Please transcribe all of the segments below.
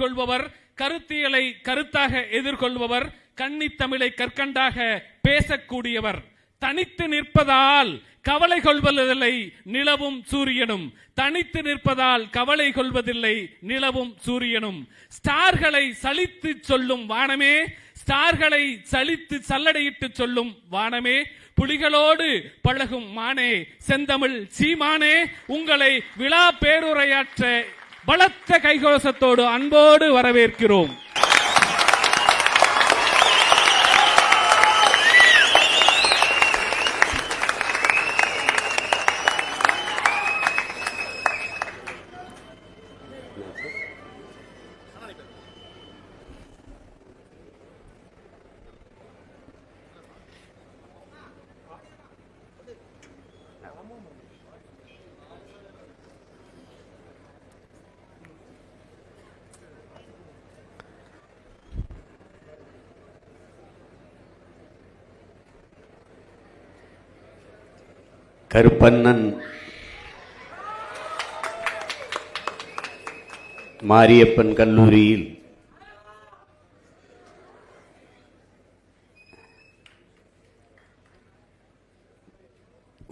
கொள்பவர், கருத்தியலை கருத்தாக எதிர்கொள்பவர், கன்னித்தமிழை கற்கண்டாக பேசக்கூடியவர். தனித்து நிற்பதால் கவலை கொள்வதில்லை நிலவும் சூரியனும், தனித்து நிற்பதால் கவலை கொள்வதில்லை நிலவும் சூரியனும். ஸ்டார்களை சலித்து சொல்லும் வானமே, ஸ்டார்களை சலித்து சல்லடையிட்டு சொல்லும் வானமே, புலிகளோடு பழகும் மானே, செந்தமிழ் சீமானே, உங்களை விழா பேருரையாற்ற பலத்த கைகோசத்தோடு அன்போடு வரவேற்கிறோம். கருப்பண்ணன் மாரியப்பன் கல்லூரியில்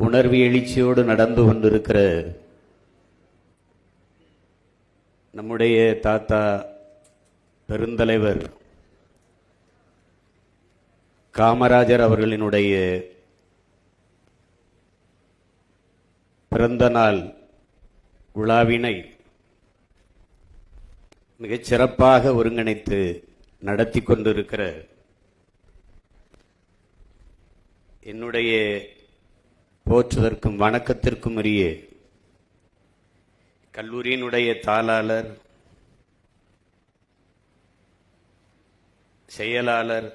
உணர்வு எழுச்சியோடு நடந்து கொண்டிருக்கிற நம்முடைய தாத்தா பெருந்தலைவர் காமராஜர் அவர்களினுடைய பிறந்த நாள் விழாவினை மிகச் சிறப்பாக ஒருங்கிணைத்து நடத்தி கொண்டிருக்கிற என்னுடைய போற்றுதற்கும் வணக்கத்திற்கும் உரிய கல்லூரியினுடைய தாளாளர், செயலாளர்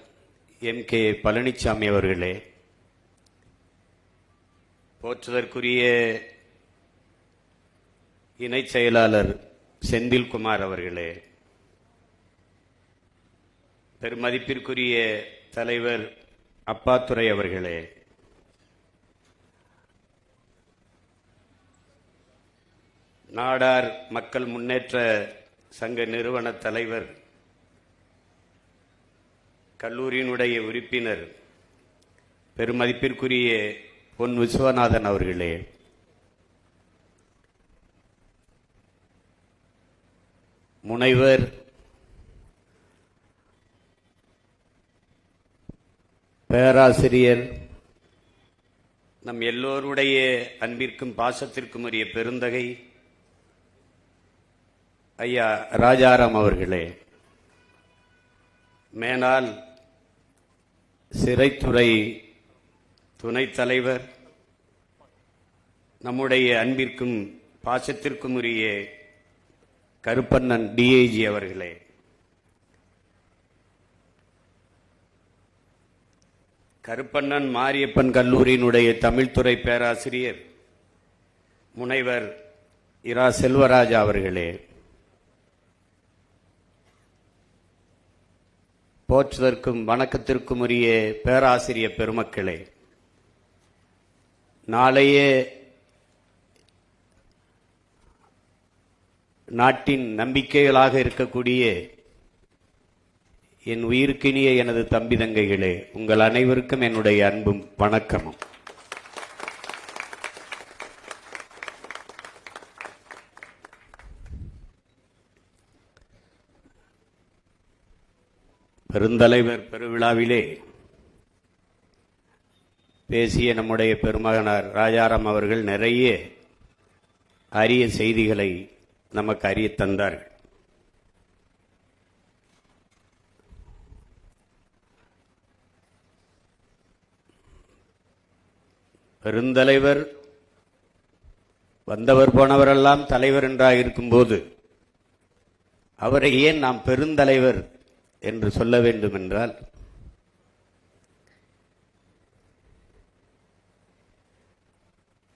MK பழனிசாமி அவர்களே, போற்றுதற்குரிய இணை செயலாளர் செந்தில்குமார் அவர்களே, பெருமதிப்பிற்குரிய தலைவர் அப்பாத்துரை அவர்களே, நாடார் மக்கள் முன்னேற்ற சங்க நிறுவன தலைவர், கல்லூரியினுடைய உறுப்பினர் பெருமதிப்பிற்குரிய பொன் விஸ்வநாதன் அவர்களே, முனைவர் பேராசிரியர், நம் எல்லோருடைய அன்பிற்கும் பாசத்திற்கும் உரிய பெருந்தகை ஐயா ராஜாராம் அவர்களே, மேனாள் சிறைத்துறை துணைத் தலைவர், நம்முடைய அன்பிற்கும் பாசத்திற்கும் உரிய கருப்பண்ணன் DIG அவர்களே, கருப்பண்ணன் மாரியப்பன் கல்லூரியினுடைய தமிழ்துறை பேராசிரியர் முனைவர் இரா செல்வராஜா அவர்களே, போற்றுதற்கும் வணக்கத்திற்கும் உரிய பேராசிரியர் பெருமக்களே, நாளையே நாட்டின் நம்பிக்கைகளாக இருக்கக்கூடிய என் உயிருக்கினிய எனது தம்பி தங்கைகளே, உங்கள் அனைவருக்கும் என்னுடைய அன்பும் வணக்கமும். பெருந்தலைவர் பெருவிழாவிலே பேசிய நம்முடைய பெருமகனார் ராஜாராம் அவர்கள் நிறைய அரிய செய்திகளை நமக்கு அறிய தந்தார்கள். பெருந்தலைவர் வந்தவர் போனவரெல்லாம் தலைவர் என்றாக இருக்கும்போது அவரை ஏன் நாம் பெருந்தலைவர் என்று சொல்ல வேண்டும் என்றால்,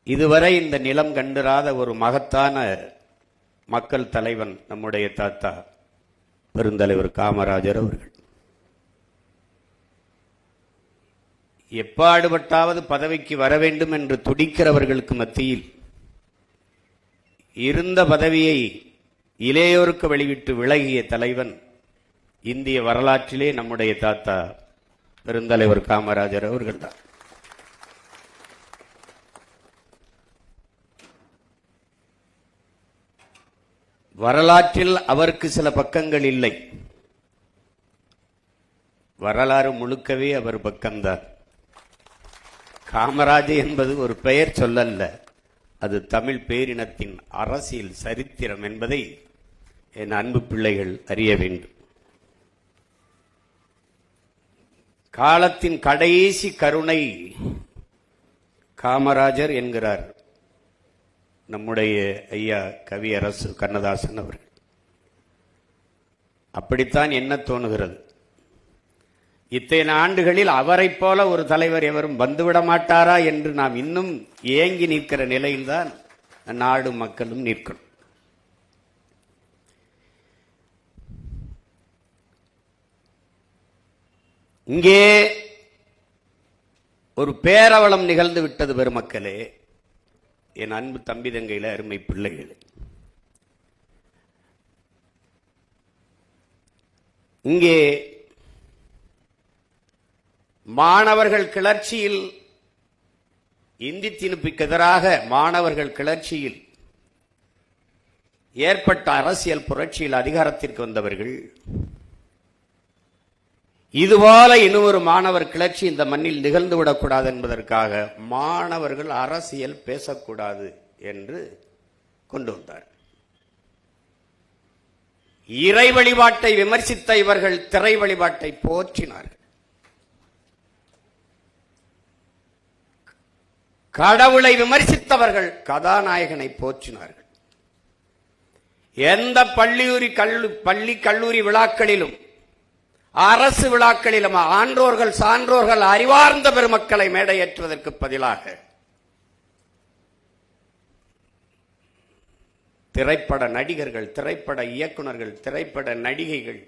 இதுவரை இந்த நிலம் கண்டிராத ஒரு மகத்தான மக்கள் தலைவன் நம்முடைய தாத்தா பெருந்தலைவர் காமராஜர் அவர்கள். எப்பாடுபட்டாவது பதவிக்கு வர வேண்டும் என்று துடிக்கிறவர்களுக்கு மத்தியில் இருந்த பதவியை இளையோருக்கு வழிவிட்டு விலகிய தலைவன் இந்திய வரலாற்றிலே நம்முடைய தாத்தா பெருந்தலைவர் காமராஜர் அவர்கள்தான். வரலாற்றில் அவருக்கு சில பக்கங்கள் இல்லை, வரலாறு முழுக்கவே அவர் பக்கம்தான். காமராஜ் என்பது ஒரு பெயர் சொல்லல்ல, அது தமிழ் பேரினத்தின் அரசியல் சரித்திரம் என்பதை என் அன்பு பிள்ளைகள் அறிய வேண்டும். காலத்தின் கடைசி கருணை காமராஜர் என்கிறார் நம்முடைய ஐயா கவியரசு கண்ணதாசன் அவர்கள். அப்படித்தான் என்ன தோணுகிறது, இத்தனை ஆண்டுகளில் அவரை போல ஒரு தலைவர் எவரும் வந்துவிட மாட்டாரா என்று நாம் இன்னும் ஏங்கி நிற்கிற நிலையில்தான் நாடு மக்களும் நிற்கும். இங்கே ஒரு பேரவலம் நிகழ்ந்து விட்டது பெருமக்களே, என் அன்பு தம்பி தங்கையில அருமை பிள்ளைகளே. இங்கே மாணவர்கள் கிளர்ச்சியில், இந்தி திணிப்புக்கு எதிராக மாணவர்கள் கிளர்ச்சியில் ஏற்பட்ட அரசியல் புரட்சியில் அதிகாரத்திற்கு வந்தவர்கள் இதுபோல இன்னொரு மாணவர் கிளர்ச்சி இந்த மண்ணில் நிகழ்ந்துவிடக்கூடாது என்பதற்காக மாணவர்கள் அரசியல் பேசக்கூடாது என்று கொண்டு வந்தார். இறை வழிபாட்டை விமர்சித்த இவர்கள் திரை வழிபாட்டை போற்றினார்கள். கடவுளை விமர்சித்தவர்கள் கதாநாயகனை போற்றினார்கள். எந்த பள்ளி கல்லூரி விழாக்களிலும் அரசு விழாக்களிலும் ஆன்றோர்கள் சான்றோர்கள் அறிவார்ந்த பெருமக்களை மேடையேற்றுவதற்கு பதிலாக திரைப்பட நடிகர்கள், திரைப்பட இயக்குனர்கள், திரைப்பட நடிகைகள்,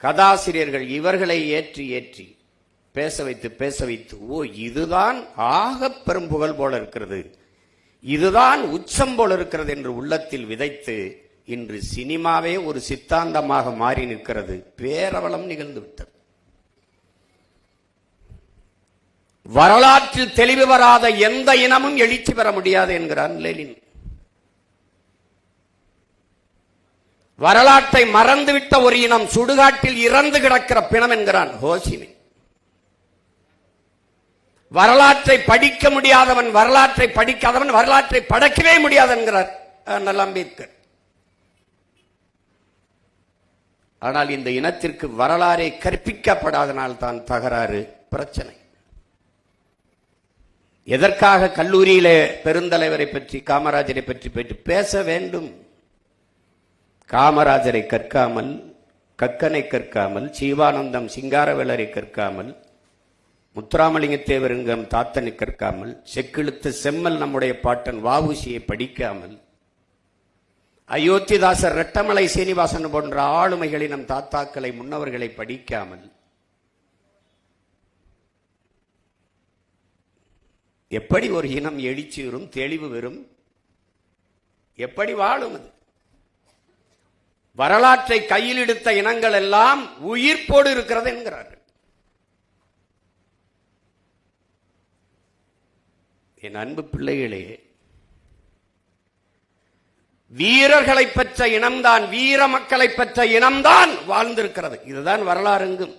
கதாசிரியர்கள் இவர்களை ஏற்றி ஏற்றி பேச வைத்து ஓ இதுதான் ஆக பெரும் புகழ் போல இருக்கிறது, இதுதான் உச்சம் போல இருக்கிறது என்று உள்ளத்தில் விதைத்து இன்று சினிமாவே ஒரு சித்தாந்தமாக மாறி நிற்கிறது. பேரவலம் நிகழ்ந்து விட்டது. வரலாற்றில் தெளிவு வராத எந்த இனமும் எழுச்சி பெற முடியாது என்கிறார் லெனின். வரலாற்றை மறந்துவிட்ட ஒரு இனம் சுடுகாட்டில் இறந்து கிடக்கிற பிணம் என்கிறான் ஹோசிமின். வரலாற்றை படிக்க முடியாதவன், வரலாற்றை படிக்காதவன் வரலாற்றை படைக்கவே முடியாது என்கிறார் அம்பேத்கர். ஆனால் இந்த இனத்திற்கு வரலாறை கற்பிக்கப்படாதனால் தான் தகராறு, பிரச்சனை. எதற்காக கல்லூரியிலே பெருந்தலைவரை பற்றி, காமராஜரை பற்றி பேச வேண்டும்? காமராஜரை கற்காமல், கக்கனை கற்காமல், ஜீவானந்தம் சிங்காரவேலரை கற்காமல், முத்துராமலிங்கத்தேவருங்கம் தாத்தனை கற்காமல், செக்கிழுத்த செம்மல் நம்முடைய பாட்டன் வஉசியை படிக்காமல், அயோத்திதாசர் ரெட்டமலை சீனிவாசன் போன்ற ஆளுமைகளை நம் தாத்தாக்களை முன்னவர்களை படிக்காமல் எப்படி ஒரு இனம் எழுச்சி வரும், தெளிவு வரும், எப்படி வாழும்? அது வரலாற்றை கையில் எடுத்த இனங்கள் எல்லாம் உயிர்ப்போடு இருக்கிறது என்கிறார்கள். என் அன்பு பிள்ளைகளே, வீரர்களை பெற்ற இனம்தான், வீர மக்களை பெற்ற இனம்தான் வாழ்ந்திருக்கிறது. இதுதான் வரலாறுங்கும்.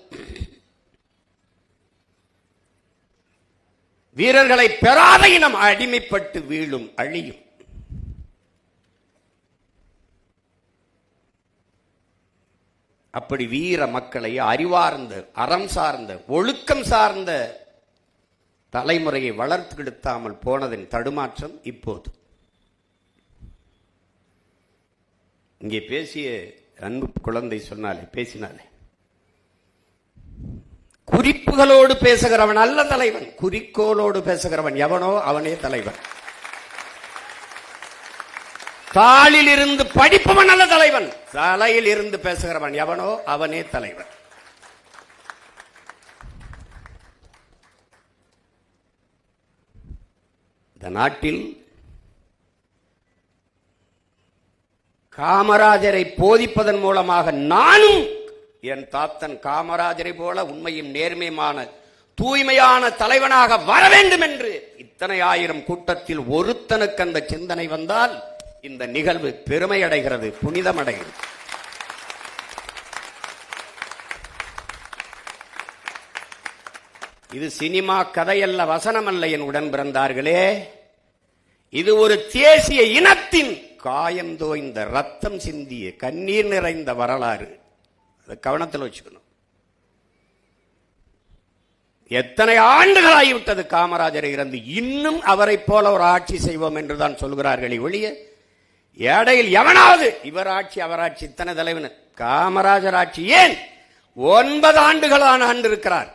வீரர்களை பெறாத இனம் அடிமைப்பட்டு வீழும், அழியும். அப்படி வீர மக்களை அறிவார்ந்த, அறம் சார்ந்த, ஒழுக்கம் சார்ந்த தலைமுறையை வளர்த்தெடுத்தாமல் போனதின் தடுமாற்றம் இப்போது. இங்கே பேசிய அன்பு குழந்தை பேசினாலே குறிப்புகளோடு பேசுகிறவன் அல்ல தலைவன், குறிக்கோளோடு பேசுகிறவன் எவனோ அவனே தலைவன். தாளில் இருந்து படிப்பவன் அல்ல தலைவன், தலையில் இருந்து பேசுகிறவன் எவனோ அவனே தலைவன். இந்த நாட்டில் காமராஜரை போதிப்பதன் மூலமாக நானும் என் தாத்தன் காமராஜரை போல உண்மையும் நேர்மையுமான தூய்மையான தலைவனாக வர வேண்டும் என்று இத்தனை ஆயிரம் கூட்டத்தில் ஒருத்தனுக்கு அந்த சிந்தனை வந்தால் இந்த நிகழ்வு பெருமை அடைகிறது, புனிதமடைகிறது. இது சினிமா கதையல்ல, வசனமல்ல என் உடன் பிறந்தார்களே. இது ஒரு தேசிய இனத்தின் காயந்தோய்ந்த ரத்தம் சிந்திய கண்ணீர் நிறைந்த வரலாறு. அதை கவனத்தில் வச்சுக்கணும். எத்தனை ஆண்டுகள் ஆகிவிட்டது காமராஜரை இறந்து, இன்னும் அவரை போல ஒரு ஆட்சி செய்வோம் என்றுதான் சொல்கிறார்களே ஒழிய, ஏடையில் எவனாவது இவர் ஆட்சி அவர் ஆட்சி இத்தனை தலைவன் காமராஜர் ஆட்சி ஏன் 9 ஆண்டுகளான ஆண்டு இருக்கிறார்.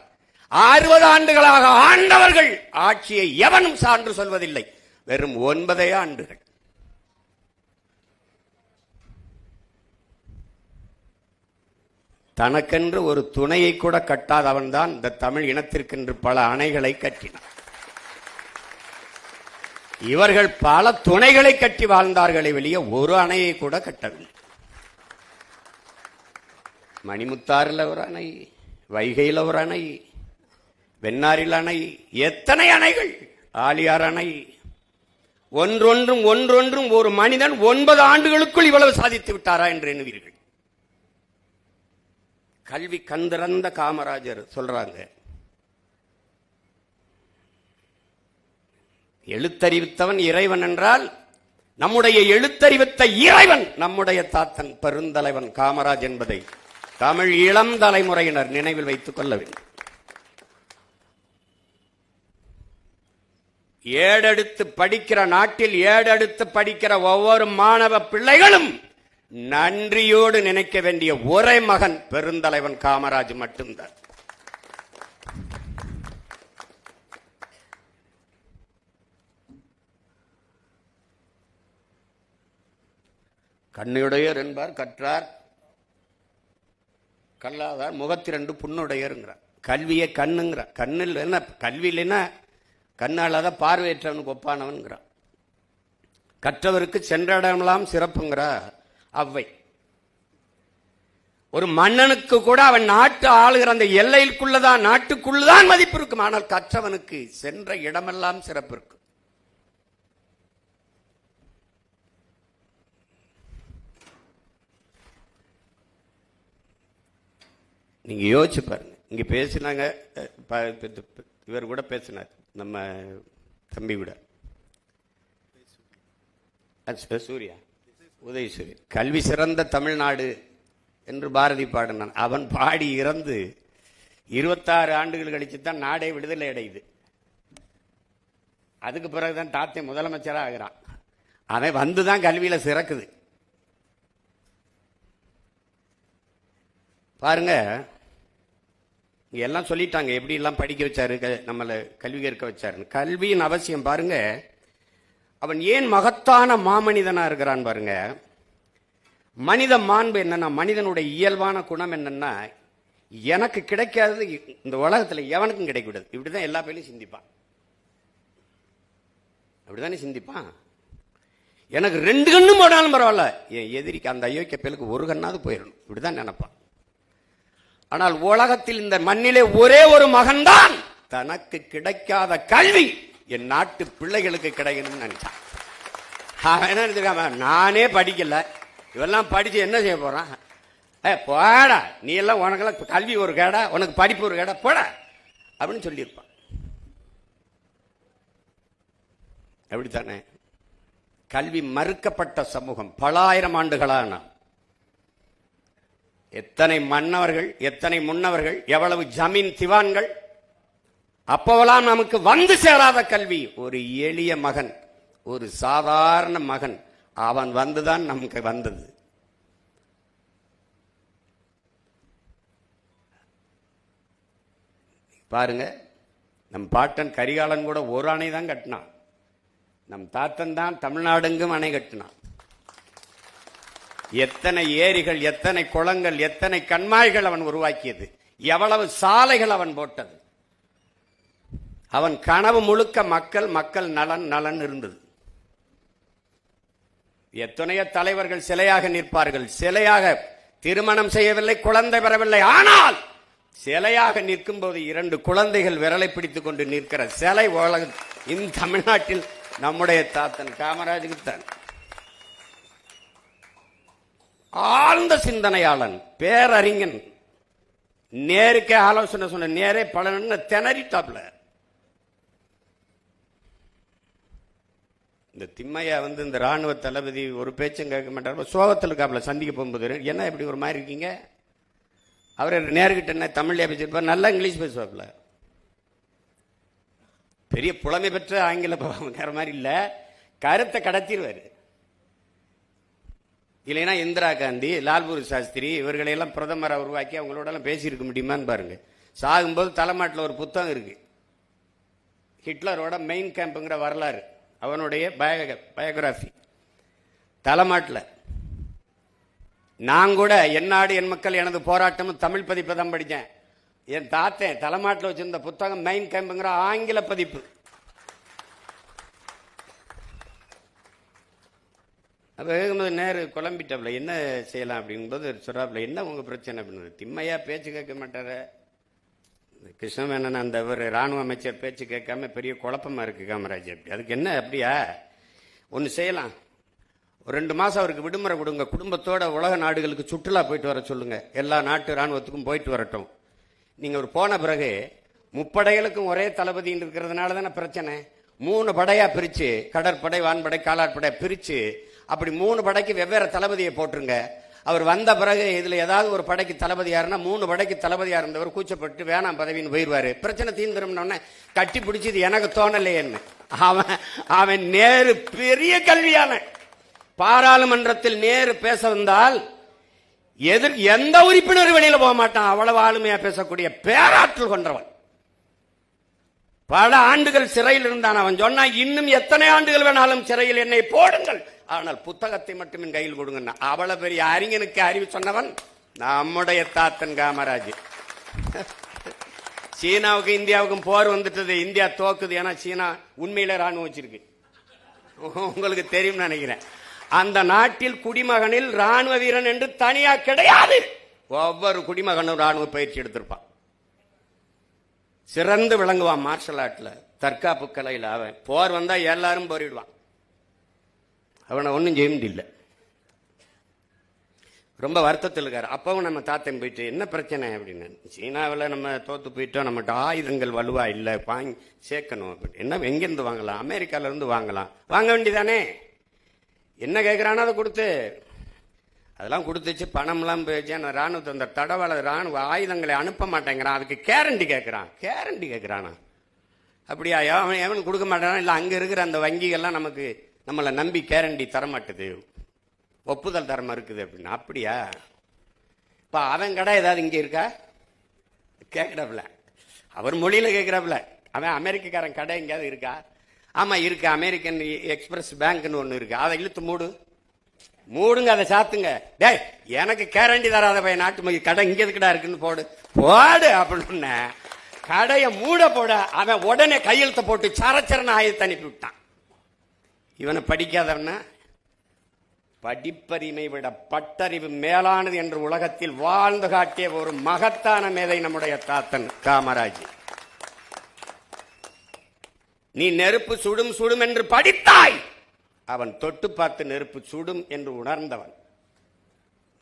60 ஆண்டுகளாக ஆண்டவர்கள் ஆட்சியை எவனும் சான்று சொல்வதில்லை. வெறும் 9 ஆண்டுகள். தனக்கென்று ஒரு துணையை கூட கட்டாதவன் தான் இந்த தமிழ் இனத்திற்கென்று பல அணைகளை கட்டினார். இவர்கள் பல துணைகளை கட்டி வாழ்ந்தார்களே வெளியே ஒரு அணையை கூட கட்டவில்லை. மணிமுத்தாறில் ஒரு அணை, வைகையில் ஒரு அணை, வெண்ணாறில் அணை, எத்தனை அணைகள், ஆலியார் அணை. ஒன்றொன்றும் ஒரு மனிதன் 9 ஆண்டுகளுக்குள் இவ்வளவு சாதித்து விட்டாரா என்று எண்ணுவீர்கள். கல்வி கந்திறந்த காமராஜர் சொல்றாங்க, எழுத்தறிவித்தவன் இறைவன் என்றால் நம்முடைய எழுத்தறிவித்த இறைவன் நம்முடைய தாத்தன் பெருந்தலைவன் காமராஜ் என்பதை தமிழ் இளம் தலைமுறையினர் நினைவில் வைத்துக் கொள்ள வேண்டும். ஏடெடுத்து படிக்கிற நாட்டில் ஏடெடுத்து படிக்கிற ஒவ்வொரு மாணவ பிள்ளைகளும் நன்றியோடு நினைக்க வேண்டிய ஒரே மகன் பெருந்தலைவன் காமராஜ் மட்டும்தான். கண்ணுடையர் என்பார் கற்றார், கல்லாதார் முகத்திரண்டு புண்ணுடையருங்கிறார். கல்வியை கண்ணுங்கிறார். கண்ணில் என்ன கல்வி இல்லைன்னா கண்ணாலாத பார்வையற்றவனுக்கு ஒப்பானவன்கிறார். கற்றவருக்கு சென்ற இடமெல்லாம் சிறப்புங்கிறார் அவ்வை. ஒரு மன்னனுக்கு கூட அவன் நாட்டு ஆளுகிற அந்த எல்லைக்குள்ளதான் நாட்டுக்குள்ளதான் மதிப்பு இருக்கும். ஆனால் கற்றவனுக்கு சென்ற இடமெல்லாம் சிறப்பு இருக்கும். நீங்க யோசிச்சு பாருங்க. இங்க பேசினாங்க, இவர் கூட பேசினார், நம்ம தம்பி கூட சூர்யா உதயசூரியன். கல்வி சிறந்த தமிழ்நாடு என்று பாரதி பாடினான். அவன் பாடி இறந்து 26 ஆண்டுகள் கழிச்சு தான் நாடே விடுதலை அடையுது. அதுக்கு பிறகுதான் தாத்தே முதலமைச்சராக ஆகிறான். அவன் வந்துதான் கல்வியில சிறக்குது. பாருங்க, எல்லாம் சொல்லிட்டாங்க எப்படி எல்லாம் படிக்க வச்சாரு, நம்மளை கல்வி கற்க வச்சாரு. கல்வியின் அவசியம் பாருங்க. அவன் ஏன் மகத்தான மாமனிதனா இருக்கிறான் பாருங்க. மனித மாண்பு என்னன்னா, மனிதனுடைய இயல்பான குணம் என்னன்னா, எனக்கு கிடைக்காதது இந்த உலகத்துல எவனுக்கும் கிடைக்கூடாது. இப்படிதான் எல்லா பேரையும் சிந்திப்பான். அப்படித்தானே சிந்திப்பான். எனக்கு 2 கண்ணும் போனாலும் பரவாயில்ல, என் எதிரிக்கு அந்த அயோக்கிய பேருக்கு 1 கண்ணாவது போயிடணும், இப்படிதான் நினைப்பான். ஆனால் உலகத்தில் இந்த மண்ணிலே ஒரே ஒரு மகன்தான் தனக்கு கிடைக்காத கல்வி என் நாட்டு பிள்ளைகளுக்கு கிடைக்கணும்னு நினைச்சான். என்ன நினைச்சிருக்காம, நானே படிக்கல, இவெல்லாம் படிச்சு என்ன செய்ய போறான், போடா நீ எல்லாம், உனக்கெல்லாம் கல்வி ஒரு கேடா, உனக்கு படிப்பு ஒரு கேடா, போடா அப்படின்னு சொல்லியிருப்பான். அப்படித்தானே? கல்வி மறுக்கப்பட்ட சமூகம் பல ஆயிரம் ஆண்டுகளான எத்தனை மன்னவர்கள், எத்தனை முன்னவர்கள், எவ்வளவு ஜமீன் திவான்கள், அப்போவெல்லாம் நமக்கு வந்து சேராத கல்வி ஒரு எளிய மகன், ஒரு சாதாரண மகன், அவன் வந்துதான் நமக்கு வந்தது. பாருங்க, நம் பாட்டன் கரிகாலன் கூட ஒரு அணை தான் கட்டினான். நம் தாத்தன் தான் தமிழ்நாடெங்கும் அணை கட்டினான். எத்தனை ஏரிகள், எத்தனை குளங்கள், எத்தனை கண்மாய்கள் அவன் உருவாக்கியது, எவ்வளவு சாலைகள் அவன் போட்டது. அவன் கனவு முழுக்க மக்கள், மக்கள் நலன் நலன் இருந்தது. எத்தனையோ தலைவர்கள் சிலையாக நிற்பார்கள், சிலையாக திருமணம் செய்யவில்லை, குழந்தை பெறவில்லை, ஆனால் சிலையாக நிற்கும் போது 2 குழந்தைகள் விரலை பிடித்துக் கொண்டு நிற்கிற சிலை உலக இந்த தமிழ்நாட்டில் நம்முடைய தாத்தன் காமராஜுக்கு தான். ஆழ்ந்த சிந்தனையாளன், பேரறிஞன், நேருக்கே ஆலோசனை சொன்ன, நேரே பல திணறிட்டாப்ல. இந்த திம்மையா இந்த ராணுவ தளபதி ஒரு பேச்சும் கேட்க மாட்டார், சோகத்தில் இருக்காப்ல. சந்திக்க போகும்போது என்ன இப்படி ஒரு மாதிரி இருக்கீங்க, அவர் நேருகிட்ட என்ன தமிழ்ல பேசியிருப்பார், நல்லா இங்கிலீஷ் பேசுவாப்ல. பெரிய புலமை பெற்ற ஆங்கில வேற மாதிரி இல்ல, கருத்தை கடத்திடுவாரு. இல்லைன்னா இந்திரா காந்தி, லால்பூர் சாஸ்திரி இவர்களையெல்லாம் பிரதமரை உருவாக்கி அவங்களோட எல்லாம் பேசியிருக்க முடியுமான்னு பாருங்க. சாகும்போது தலைமாட்டில் ஒரு புத்தகம் இருக்கு, ஹிட்லரோட மெயின் கேம்புங்கிற வரலாறு, அவனுடைய பயோகிராபி தலைமாட்டில். நான் கூட என் நாடு என் மக்கள் எனது போராட்டமும் தமிழ் பதிப்பை தான் படித்தேன். என் தாத்தன் தலைமாட்டில் வச்சிருந்த புத்தகம் மெயின் கேம்புங்கிற ஆங்கில பதிப்பு. அப்போ நேரு குழம்பிட்டாப்ல, என்ன செய்யலாம் அப்படிங்கும்போது சொல்றாப்ல, என்ன உங்க பிரச்சனை அப்படின்னு. திம்மையா பேச்சு கேட்க மாட்டார, கிருஷ்ணமேனன் அந்த ஒரு ராணுவ அமைச்சர் பேச்சு கேட்காம பெரிய குழப்பமா இருக்கு காமராஜ். அப்படி அதுக்கு என்ன, அப்படியா ஒன்று செய்யலாம், ஒரு 2 மாசம் அவருக்கு விடுமுறை கொடுங்க, குடும்பத்தோட உலக நாடுகளுக்கு சுற்றுலா போயிட்டு வர சொல்லுங்க, எல்லா நாட்டு ராணுவத்துக்கும் போயிட்டு வரட்டும். நீங்க ஒரு போன பிறகு முப்படைகளுக்கும் ஒரே தளபதி இருக்கிறதுனால தானே பிரச்சனை. 3 படையா பிரிச்சு, கடற்படை, வான்படை, காலாட்படை பிரிச்சு, அப்படி 3 படைக்கு வெவ்வேறு தளபதியை போட்டுருங்க. அவர் வந்த பிறகு இதுல ஏதாவது ஒரு படைக்கு தளபதி யாருன்னா 3 படைக்கு தளபதியா இருந்தவர் கூச்சப்பட்டு வேணாம் பதவின்னு போயிடுவாரு, பிரச்சனை தீர்ந்துரும்னு கட்டி பிடிச்சது எனக்கு தோணலையேன்னு. அவன் நேரு பெரிய கல்வியான, பாராளுமன்றத்தில் நேரு பேச வந்தால் எந்த உறுப்பினர் வெளியில போக மாட்டான், அவ்வளவு ஆளுமையா பேசக்கூடிய பேராற்றல் கொண்டவன். பல ஆண்டுகள் சிறையில் இருந்தான். அவன் சொன்னா, இன்னும் எத்தனை ஆண்டுகள் வேணாலும் சிறையில் என்னை போடுங்கள், ஆனால் புத்தகத்தை மட்டும் என் கையில் கொடுங்க. அவ்வளவு பெரிய அறிஞனுக்கு அறிவு சொன்னவன் நம்முடைய தாத்தன் காமராஜ். சீனாவுக்கும் இந்தியாவுக்கும் போர் வந்துட்டது, இந்தியா தோக்குது. ஏன்னா சீனா உண்மையில ராணுவம் வச்சிருக்கு, உங்களுக்கு தெரியும் நினைக்கிறேன். அந்த நாட்டில் குடிமகனில் ராணுவ வீரன் என்று தனியா கிடையாது, ஒவ்வொரு குடிமகனும் ராணுவ பயிற்சி எடுத்திருப்பான், சிறந்து விளங்குவான் மார்ஷல் ஆர்ட்ல, தற்காப்பு கலையில். அவன் போர் வந்தா எல்லாரும் போரிடுவான், அவனை ஒன்னும் செய்ய முடியல. ரொம்ப வருத்தத்தில் இருக்காரு. அப்பவும் நம்ம தாத்தன் போயிட்டு, என்ன பிரச்சனை அப்படின்னு, சீனாவில் நம்ம தோத்து போயிட்டோம், நம்மகிட்ட ஆயுதங்கள் வலுவா இல்லை, வாங்கி சேர்க்கணும் அப்படின்னு. என்ன எங்கிருந்து வாங்கலாம், அமெரிக்கால இருந்து வாங்கலாம், வாங்க வேண்டியதானே. என்ன கேட்கிறானோ அதை கொடுத்து, அதெல்லாம் கொடுத்துச்சு, பணம்லாம் போயிடுச்சு. ராணுவத்தை அந்த தடவாள ராணுவ ஆயுதங்களை அனுப்ப மாட்டேங்கிறான், அதுக்கு கேரண்டி கேட்கிறான். கேரண்டி கேட்கிறானா, அப்படியா? எவன் கொடுக்க மாட்டானா? இல்லை, அங்க இருக்கிற அந்த வங்கிகள்லாம் நமக்கு நம்மளை நம்பி கேரண்டி தரமாட்டுது, ஒப்புதல் தரமா இருக்குது அப்படின்னு. அப்படியா? இப்ப அவன் கடை ஏதாவது இங்க இருக்கா கேட்கிறாப்ல, அவர் மொழியில கேட்கிறாப்ல. அவன் அமெரிக்காரன் கடை எங்கேயாவது இருக்கா? ஆமா இருக்கு, அமெரிக்கன் எக்ஸ்பிரஸ் பேங்க்னு ஒண்ணு இருக்கு, அதை இழுத்து மூடுங்க, அதை சாத்துங்க. டேய், எனக்கு கேரண்டி தராத பையன் நாட்டு மொழி கடை இங்க எதுக்குடா இருக்குன்னு போடு அப்படின்னு கடையை மூட போட அவன் உடனே கையெழுத்த போட்டு சரச்சரன ஆயத்தை அனுப்பி விட்டான். இவனை படிக்காதவன, படிப்பறிமை விட பட்டறிவு மேலானது என்று உலகத்தில் வாழ்ந்து காட்டிய ஒரு மகத்தான மேதை நம்முடைய தாத்தன் காமராஜ். நீ நெருப்பு சுடும் சுடும் என்று படித்தாய், அவன் தொட்டு பார்த்து நெருப்பு சுடும் என்று உணர்ந்தவன்.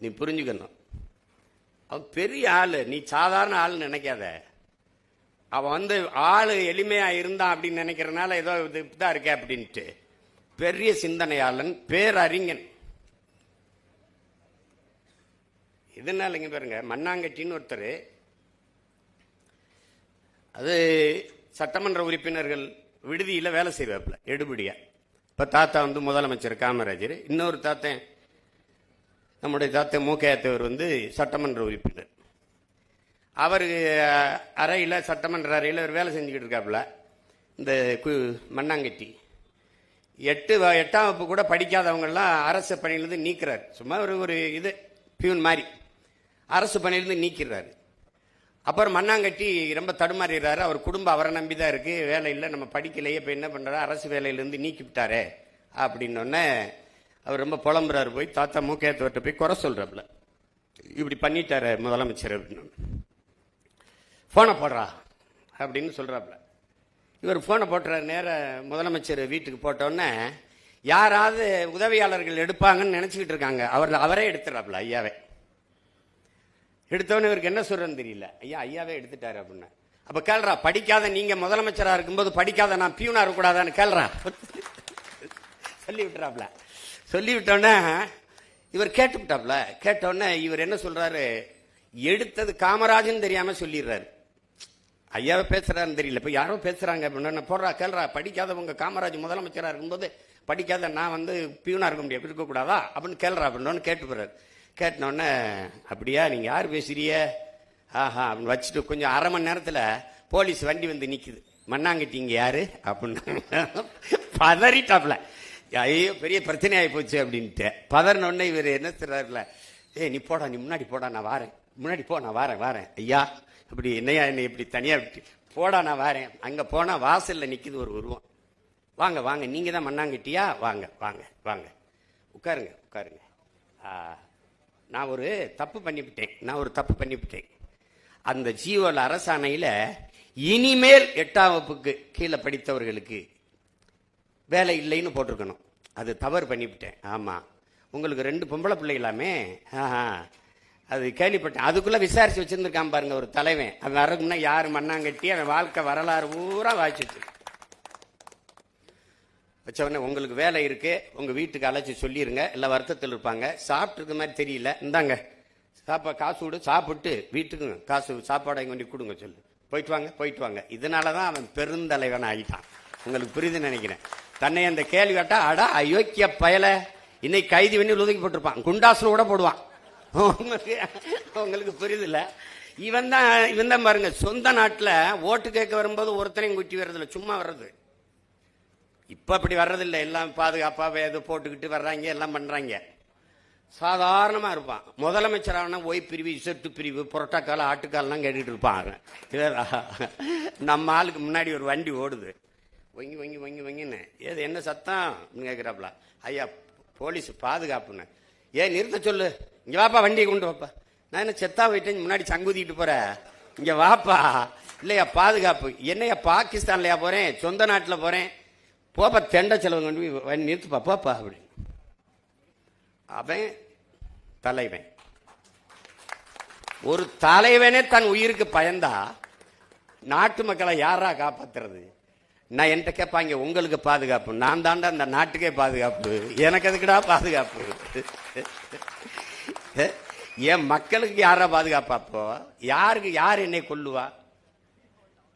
நீ புரிஞ்சுக்கணும், அவன் பெரிய ஆளு, நீ சாதாரண ஆளு நினைக்காத. அவன் ஆளு எளிமையா இருந்தான் அப்படின்னு நினைக்கிறனால ஏதோ இதுதான் இருக்க அப்படின்ட்டு. பெரிய சிந்தனையாளன், பேரறிஞன். இதனால இங்க பாருங்க, மண்ணாங்கட்டின்னு ஒருத்தர், அது சட்டமன்ற உறுப்பினர்கள் விடுதியில வேலை செய்வாப்ல எடுபடியா. இப்ப தாத்தா முதலமைச்சர் காமராஜர், இன்னொரு தாத்தன் நம்முடைய தாத்தன் மூக்கையாத்தவர் சட்டமன்ற உறுப்பினர். அவர் அறையில, சட்டமன்ற அறையில் ஒரு வேலை செஞ்சுக்கிட்டு இருக்காப்புல. இந்த மண்ணாங்கட்டி 8ஆம் வகுப்பு கூட படிக்காதவங்கெல்லாம் அரசு பணியிலிருந்து நீக்கிறார். சும்மா ஒரு இது பியூன் மாதிரி அரசு பணியிலிருந்து நீக்கிறாரு. அப்புறம் மண்ணாங்கட்டி ரொம்ப தடுமாறுறாரு. அவர் குடும்பம் அவரை நம்பிதான் இருக்கு, வேலை இல்லை, நம்ம படிக்கலையே, இப்ப என்ன பண்றாரு, அரசு வேலையிலிருந்து நீக்கி விட்டாரே அப்படின்னு. அவர் ரொம்ப புலம்புறாரு, போய் தாத்தா மூக்கையத்தவர்கிட்ட போய் குறை சொல்றாப்புல, இப்படி பண்ணிட்டாரு முதலமைச்சர் அப்படின்னு. போனை போடுறா அப்படின்னு சொல்றாப்புல. இவர் போனை போட்டுறாரு. நேர முதலமைச்சர் வீட்டுக்கு போட்டோன்னே யாராவது உதவியாளர்கள் எடுப்பாங்கன்னு நினைச்சுக்கிட்டு இருக்காங்க. அவரே எடுத்துறாப்புல, ஐயாவே எடுத்தவொன்னு. இவருக்கு என்ன சொல்றன்னு தெரியல. ஐயாவே எடுத்துட்டாரு அப்படின்னு. அப்ப கேள்றா, படிக்காத நீங்க முதலமைச்சரா இருக்கும்போது படிக்காத நான் பியூனா இருக்கக்கூடாதான்னு கேள்றா சொல்லி விட்டுறாப்ல. சொல்லி விட்டோன்னே இவர் கேட்டுவிட்டாப்ல. கேட்டோடனே இவர் என்ன சொல்றாரு, எடுத்தது காமராஜன் தெரியாம சொல்லிடுறாரு. ஐயாவை பேசுறாருன்னு தெரியல, இப்ப யாரோ பேசுறாங்க அப்படின்னு. போடுறா கேள்றா, படிக்காதவங்க காமராஜ் முதலமைச்சரா இருக்கும்போது படிக்காத நான் பியூனா இருக்க முடியாது, இருக்கக்கூடாதா அப்படின்னு கேள்றா அப்படின்னு கேட்டு போறாரு. கேட்டோடனே அப்படியா, நீங்க யார் பேசுறிய, ஆஹா அப்படின்னு வச்சுட்டு கொஞ்சம் அரை மணி நேரத்துல போலீஸ் வண்டி வந்து நிக்குது. மண்ணாங்கட்டிங்க யாரு அப்படின்னு பதறிட்டாப்ல. ஐயோ பெரிய பிரச்சனை ஆகி போச்சு அப்படின்ட்டு பதறினோடனே இவர் என்ன சொல்றாருல, நீ போடா, நீ முன்னாடி போடா, நான் வாரேன், முன்னாடி போ, நான் வாரேன் ஐயா, இப்படி என்னையா என்னை இப்படி தனியா விட்டு போடா, நான் வாரேன். அங்க போனா வாசல்ல நிக்குது ஒரு உருவம். வாங்க வாங்க, நீங்க தான் மண்ணாங்கட்டியா, வாங்க வாங்க வாங்க, உட்காருங்க உட்காருங்க. நான் ஒரு தப்பு பண்ணிவிட்டேன். அந்த ஜியோல அரசாணையில இனிமேல் 8ஆம் வகுப்புக்கு கீழே படித்தவர்களுக்கு வேலை இல்லைன்னு போட்டிருக்கணும். அது தவறு பண்ணிவிட்டேன். ஆமா, உங்களுக்கு 2 பொம்பளை பிள்ளைகளாமே, அது கேள்விப்பட்டேன். அதுக்குள்ள விசாரிச்சு வச்சிருந்திருக்கான் பாருங்க ஒரு தலைவன். அவன் வரக்குன்னா யாரு மண்ணாங்கட்டி, அவன் வாழ்க்கை வரலாறு பூரா வாசிச்சு வச்சவொடனே உங்களுக்கு வேலை இருக்கு, உங்க வீட்டுக்கு அழைச்சி சொல்லிருங்க, எல்லாம் வருத்தத்தில் இருப்பாங்க, சாப்பிட்டு இருக்க மாதிரி தெரியல, இந்தாங்க காசு விடு, சாப்பிட்டு வீட்டுக்கு காசு சாப்பாடை கொண்டு கொடுங்க சொல்லு, போயிட்டு வாங்க. இதனாலதான் அவன் பெருந்தலைவன் ஆகிட்டான். உங்களுக்கு புரியுதுன்னு நினைக்கிறேன். தன்னை அந்த கேள்வி கேட்டா, அடா அயோக்கிய பயல, இன்னைக்கு கைது பண்ணி ஒதுக்கி போட்டிருப்பான், குண்டாசுல கூட போடுவான். உங்களுக்கு புரியுது இல்ல? இவன் தான் பாருங்க, சொந்த நாட்டுல ஓட்டு கேட்க வரும்போது ஒருத்தனையும் குட்டி வர்றதில்ல, சும்மா வர்றது. இப்ப அப்படி வர்றதில்லை, எல்லாம் பாதுகாப்பா ஏதோ போட்டுக்கிட்டு வர்றாங்க, எல்லாம் பண்றாங்க. சாதாரணமா இருப்பான். முதலமைச்சரான ஒய் பிரிவு, இசட்டு பிரிவு, புரோட்டோக்கால், ஆட்டுக்கால்லாம் கேட்டுட்டு இருப்பான். நம்ம ஆளுக்கு முன்னாடி ஒரு வண்டி ஓடுது, வங்கின்னு, ஏது என்ன சத்தம் கேட்கிறாப்ல. ஐயா போலீஸ் பாதுகாப்புன்னு. ஏன் நிறுத்த சொல்லு, இங்க வாப்பா, வண்டியை கொண்டு வாப்பா. நான் என்ன செத்தா போயிட்டேன், முன்னாடி சங்குதிட்டு போற, இங்க வாப்பா. இல்லையா பாதுகாப்பு, என்னையா பாகிஸ்தான்லயா போறேன், சொந்த நாட்டுல போறேன், போப்பா, தெண்ட செலவு கொண்டு போய் நிறுத்துப்பா, போப்பா அப்படி. அவன் தலைவன். ஒரு தலைவனே தன் உயிருக்கு பயந்தா நாட்டு மக்களை யாரா காப்பாத்துறது? நான் என்கிட்ட கேட்பாங்க, உங்களுக்கு பாதுகாப்பு, நான் தாண்டா அந்த நாட்டுக்கே பாதுகாப்பு, எனக்கு எதுக்குடா பாதுகாப்பு? என் மக்களுக்கு யாரா பாதுகாப்பாப்போ? யார் என்னை கொல்லுவா?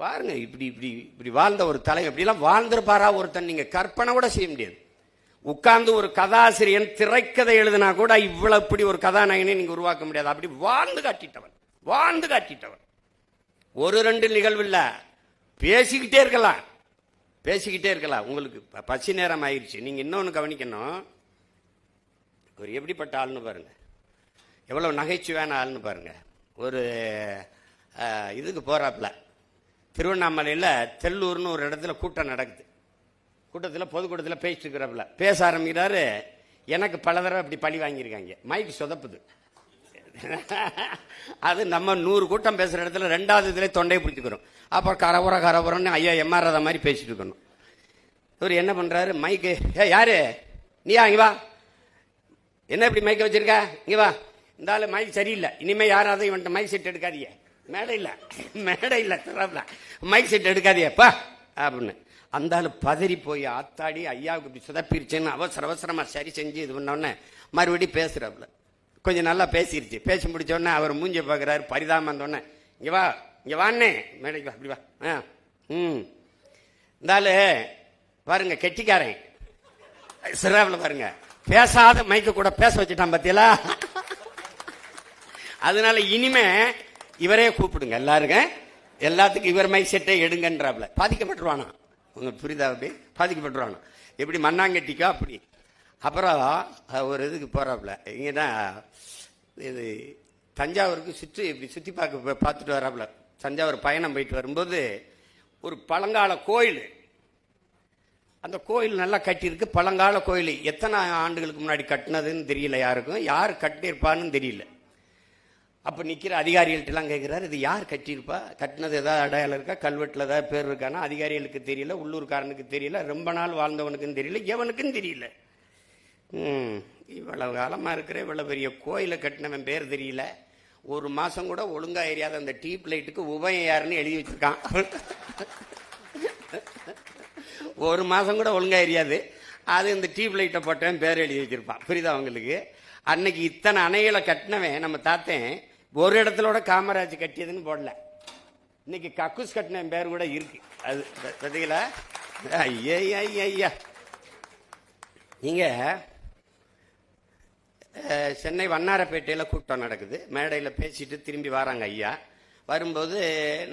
பாருங்க, இப்படி வாழ்ந்த ஒரு தலைவர், இப்படி எல்லாம் வாழ்ந்திருப்பாரா ஒருத்தன்? நீங்க கற்பனை கூட செய்ய முடியாது. உட்கார்ந்து ஒரு கதாசிரியன் திரைக்கதை எழுதினா கூட இவ்வளவு இப்படி ஒரு கதாநாயகனை நீங்க உருவாக்க முடியாது. அப்படி வாழ்ந்து காட்டிட்டவன். ஒரு 2 நிகழ்வு இல்ல, பேசிக்கிட்டே இருக்கலாம். உங்களுக்கு பசி நேரம் ஆயிடுச்சு. நீங்க இன்னொன்னு கவனிக்கணும், ஒரு எப்படிப்பட்ட ஆள்னு பாருங்க, எவ்வளவு நகைச்சுவையான ஆள்னு பாருங்க. ஒரு இதுக்கு போறாப்ல, திருவண்ணாமலையில தெல்லூர்னு ஒரு இடத்துல கூட்டம் நடக்குது. கூட்டத்தில் பொதுக்கூட்டத்தில் பேசிட்டு இருக்கிறப்பல பேச ஆரம்பிக்கிறாரு. எனக்கு பல தடவை இப்படி பழி வாங்கியிருக்காங்க, மைக்கு சொதப்புது. அது நம்ம 100 கூட்டம் பேசுற இடத்துல 2வது இதுல தொண்டையை பிடிச்சிக்கிறோம். அப்புறம் கரபுரன்னு ஐயா எம்ஆர்றத மாதிரி பேசிட்டு இருக்கணும். இவர் என்ன பண்றாரு, மைக்கு, யாரு நீயா, இங்க வா, என்ன இப்படி மைக்க வச்சிருக்க, இங்க வா, இந்த ஆளு மைக் சரியில்லை, இனிமே யாராவது இவன்ட்ட மைக் செட் எடுக்காதீங்க, மேடை இல்ல தராப்ல, மைக் செட் எடுக்காதீப்பா அப்படின்னு. அந்த ஆளு பதறி போய், ஆத்தாடி ஐயாவுக்கு இப்படி சுதப்பிருச்சுன்னு அவசரமா சரி செஞ்சு இது பண்ணோடனே மறுபடியும் பேசுறாப்ல. கொஞ்சம் நல்லா பேசிருச்சு. பேசி முடிச்சோடனே அவர் மூஞ்ச பாக்குறாரு, பரிதாபம் வந்தோடனே, இங்க வாண்ணே மேடைக்கு, அப்படி வா. இந்த ஆளு பாருங்க கெட்டிக்காரன், சிறாப்ல பாருங்க, பேசாத மைக்க கூட பேச வச்சுட்டான் பத்தியலா. அதனால இனிமே இவரே கூப்பிடுங்க, எல்லாத்துக்கும் இவர் மைக் செட்டை எடுங்கன்றாப்ல. பாதிக்கப்பட்டுருவானா? உங்களுக்கு புரியுதா? அப்படி பாதிக்கப்பட்டுருவானா? எப்படி மண்ணாங்கட்டிக்கோ அப்படி. அப்புறம் ஒரு இதுக்கு போறாப்ல, இங்கன்னா இது தஞ்சாவூருக்கு சுத்தி பார்த்துட்டு வராப்ல. தஞ்சாவூர் பயணம் போயிட்டு வரும்போது ஒரு பழங்கால கோயில், அந்த கோயில் நல்லா கட்டியிருக்கு, பழங்கால கோயில். எத்தனை ஆண்டுகளுக்கு முன்னாடி கட்டினதுன்னு தெரியல, யாருக்கும் யார் கட்டியிருப்பான்னு தெரியல. அப்போ நிற்கிற அதிகாரிகள்ட்டெல்லாம் கேட்குறாரு, இது யார் கட்டியிருப்பா, கட்டினது ஏதாவது அடையாளம் இருக்கா, கல்வெட்டில் ஏதாவது பேர் இருக்கானா? அதிகாரிகளுக்கு தெரியல, உள்ளூர்காரனுக்கு தெரியல, ரொம்ப நாள் வாழ்ந்தவனுக்கும் தெரியல, எவனுக்கும் தெரியல. இவ்வளவு காலமாக இருக்கிற இவ்வளோ பெரிய கோயிலை கட்டினவன் பேர் தெரியல, ஒரு மாதம் கூட ஒழுங்காக எரியாத அந்த டீப் லைட்டுக்கு உபயம் யாருன்னு எழுதி வச்சிருக்கான். ஒரு மாதம் கூட ஒழுங்காக எரியாது, அது இந்த டியூப் லைட்டை போட்டவன் பேர் எழுதி வச்சிருப்பான். புரியுதா அவங்களுக்கு? அன்னைக்கு இத்தனை அணைகளை கட்டினவன் நம்ம தாத்தன் ஒரு இடத்துல காமராஜ் கட்டியதுன்னு போடல. இன்னைக்கு கக்கூஸ் கட்டினவன் பேர் கூட இருக்கு. அது பார்த்தீங்களா? ஐயா ஐயா, நீங்க சென்னை வண்ணாரப்பேட்டையில் கூட்டம் நடக்குது, மேடையில் பேசிட்டு திரும்பி வராங்க ஐயா. வரும்போது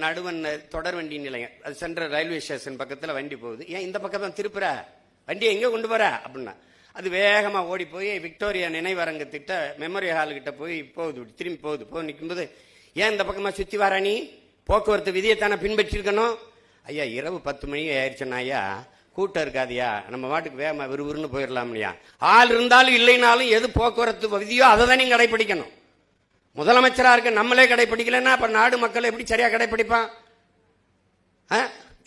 நடுவன் தொடர் வண்டி நிலையம், அது சென்ட்ரல் ரயில்வே ஸ்டேஷன் பக்கத்தில் வண்டி போகுது. ஏன் இந்த பக்கம் தான் திருப்புற, வண்டியை எங்கே கொண்டு போற அப்படின்னா, அது வேகமாக ஓடி போய் விக்டோரியா நினைவரங்கத்திட்ட மெமோரி ஹால்கிட்ட போய் போகுது, திரும்பி போகுது நிற்கும்போது, ஏன் இந்த பக்கமாக சுற்றி வர, நீ போக்குவரத்து விதியைத்தானே பின்பற்றிருக்கணும். ஐயா இரவு 10 மணி ஆயிடுச்சுன்னா ஐயா கூட்டம் இருக்காதியா, நம்ம வாட்டுக்கு வேகமாக விறுவிறுன்னு போயிடலாம் இல்லையா. ஆள் இருந்தாலும் இல்லைனாலும் எது போக்குவரத்து விதியோ அதை தான் நீங்கள் கடைப்பிடிக்கணும். முதலமைச்சரா இருக்க நம்மளே கடைப்பிடிக்கலன்னா அப்ப நாடு மக்கள் எப்படி சரியா கடைப்பிடிப்பான்?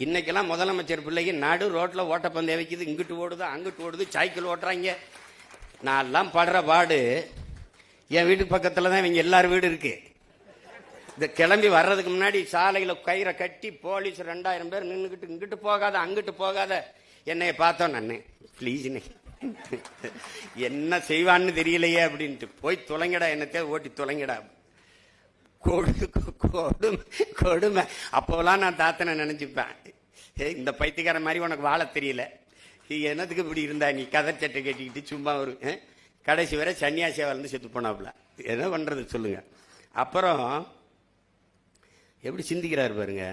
இன்னைக்கெல்லாம் முதலமைச்சர் பிள்ளைக்கு நடு ரோட்ல ஓட்டப்பந்தயம் வைக்குது, இங்கிட்டு ஓடுது அங்கிட்டு ஓடுது, சைக்கிள் ஓட்டுறாங்க. நான் எல்லாம் படுற பாடு, என் வீட்டு பக்கத்துல தான் இவங்க எல்லாரும் வீடு இருக்கு. இந்த கிளம்பி வர்றதுக்கு முன்னாடி சாலையில கயிறை கட்டி போலீஸ் 2000 பேர் நின்றுக்கிட்டு, இங்கிட்டு போகாத அங்கிட்டு போகாத. என்னைய பார்த்தோம் நான், பிளீஸ் என்ன செய்வான்னு தெரியலையே அப்படின்ட்டு, போய் தொலைங்கடா, என்னத்தே ஓட்டி தொலைங்கடா. கொடுமை. அப்போலாம் நான் தாத்தனை நினைச்சுப்பேன், இந்த பைத்தியக்கார மாதிரி உனக்கு வாழ தெரியல, என்னத்துக்கு இப்படி இருந்தா நீ, கதர் சட்டை கட்டிக்கிட்டு சும்மா ஒரு கடைசி வரை சன்னியாசியா வந்து செத்து போனாப்புல. என்ன பண்றது சொல்லுங்க. அப்புறம் எப்படி சிந்திக்கிறாரு பாருங்க.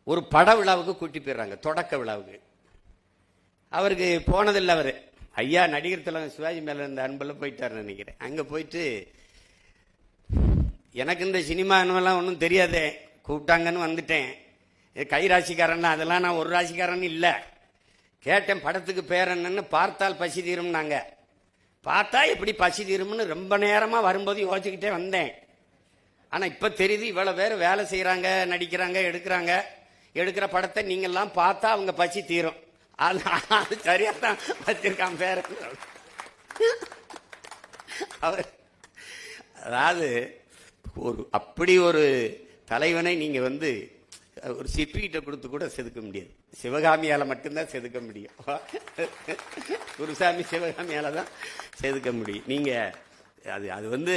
ஒரு பட விழாவுக்கு கூட்டி போயிடுறாங்க, தொடக்க விழாவுக்கு. அவருக்கு போனதில்லை. அவரு ஐயா நடிகர் தலைவர் சிவாஜி மேல இருந்த அன்புல போயிட்டாருன்னு நினைக்கிறேன். அங்க போயிட்டு, எனக்கு இந்த சினிமாலாம் ஒன்றும் தெரியாதே, கூப்பிட்டாங்கன்னு வந்துட்டேன், கை ராசிக்காரன் அதெல்லாம் நான் ஒரு ராசிக்காரன் இல்லை. கேட்டேன் படத்துக்கு பேர் என்னன்னு, பார்த்தால் பசி தீரும்னாங்க. பார்த்தா எப்படி பசி தீரும்னு ரொம்ப நேரமா வரும்போது யோசிச்சுக்கிட்டே வந்தேன். ஆனா இப்ப தெரியுது, இவ்வளவு பேர் வேலை செய்யறாங்க, நடிக்கிறாங்க, எடுக்கிற படத்தை நீங்கெல்லாம் பார்த்தா அவங்க பசி தீரும். அது சரியாத்தான் வச்சிருக்கான் பேர. அவர் அதாவது அப்படி ஒரு தலைவனை நீங்க ஒரு சிற்பிகிட்ட கொடுத்து கூட செதுக்க முடியாது. சிவகாமியால மட்டும்தான் செதுக்க முடியும். குருசாமி சிவகாமியால தான் செதுக்க முடியும். நீங்க அது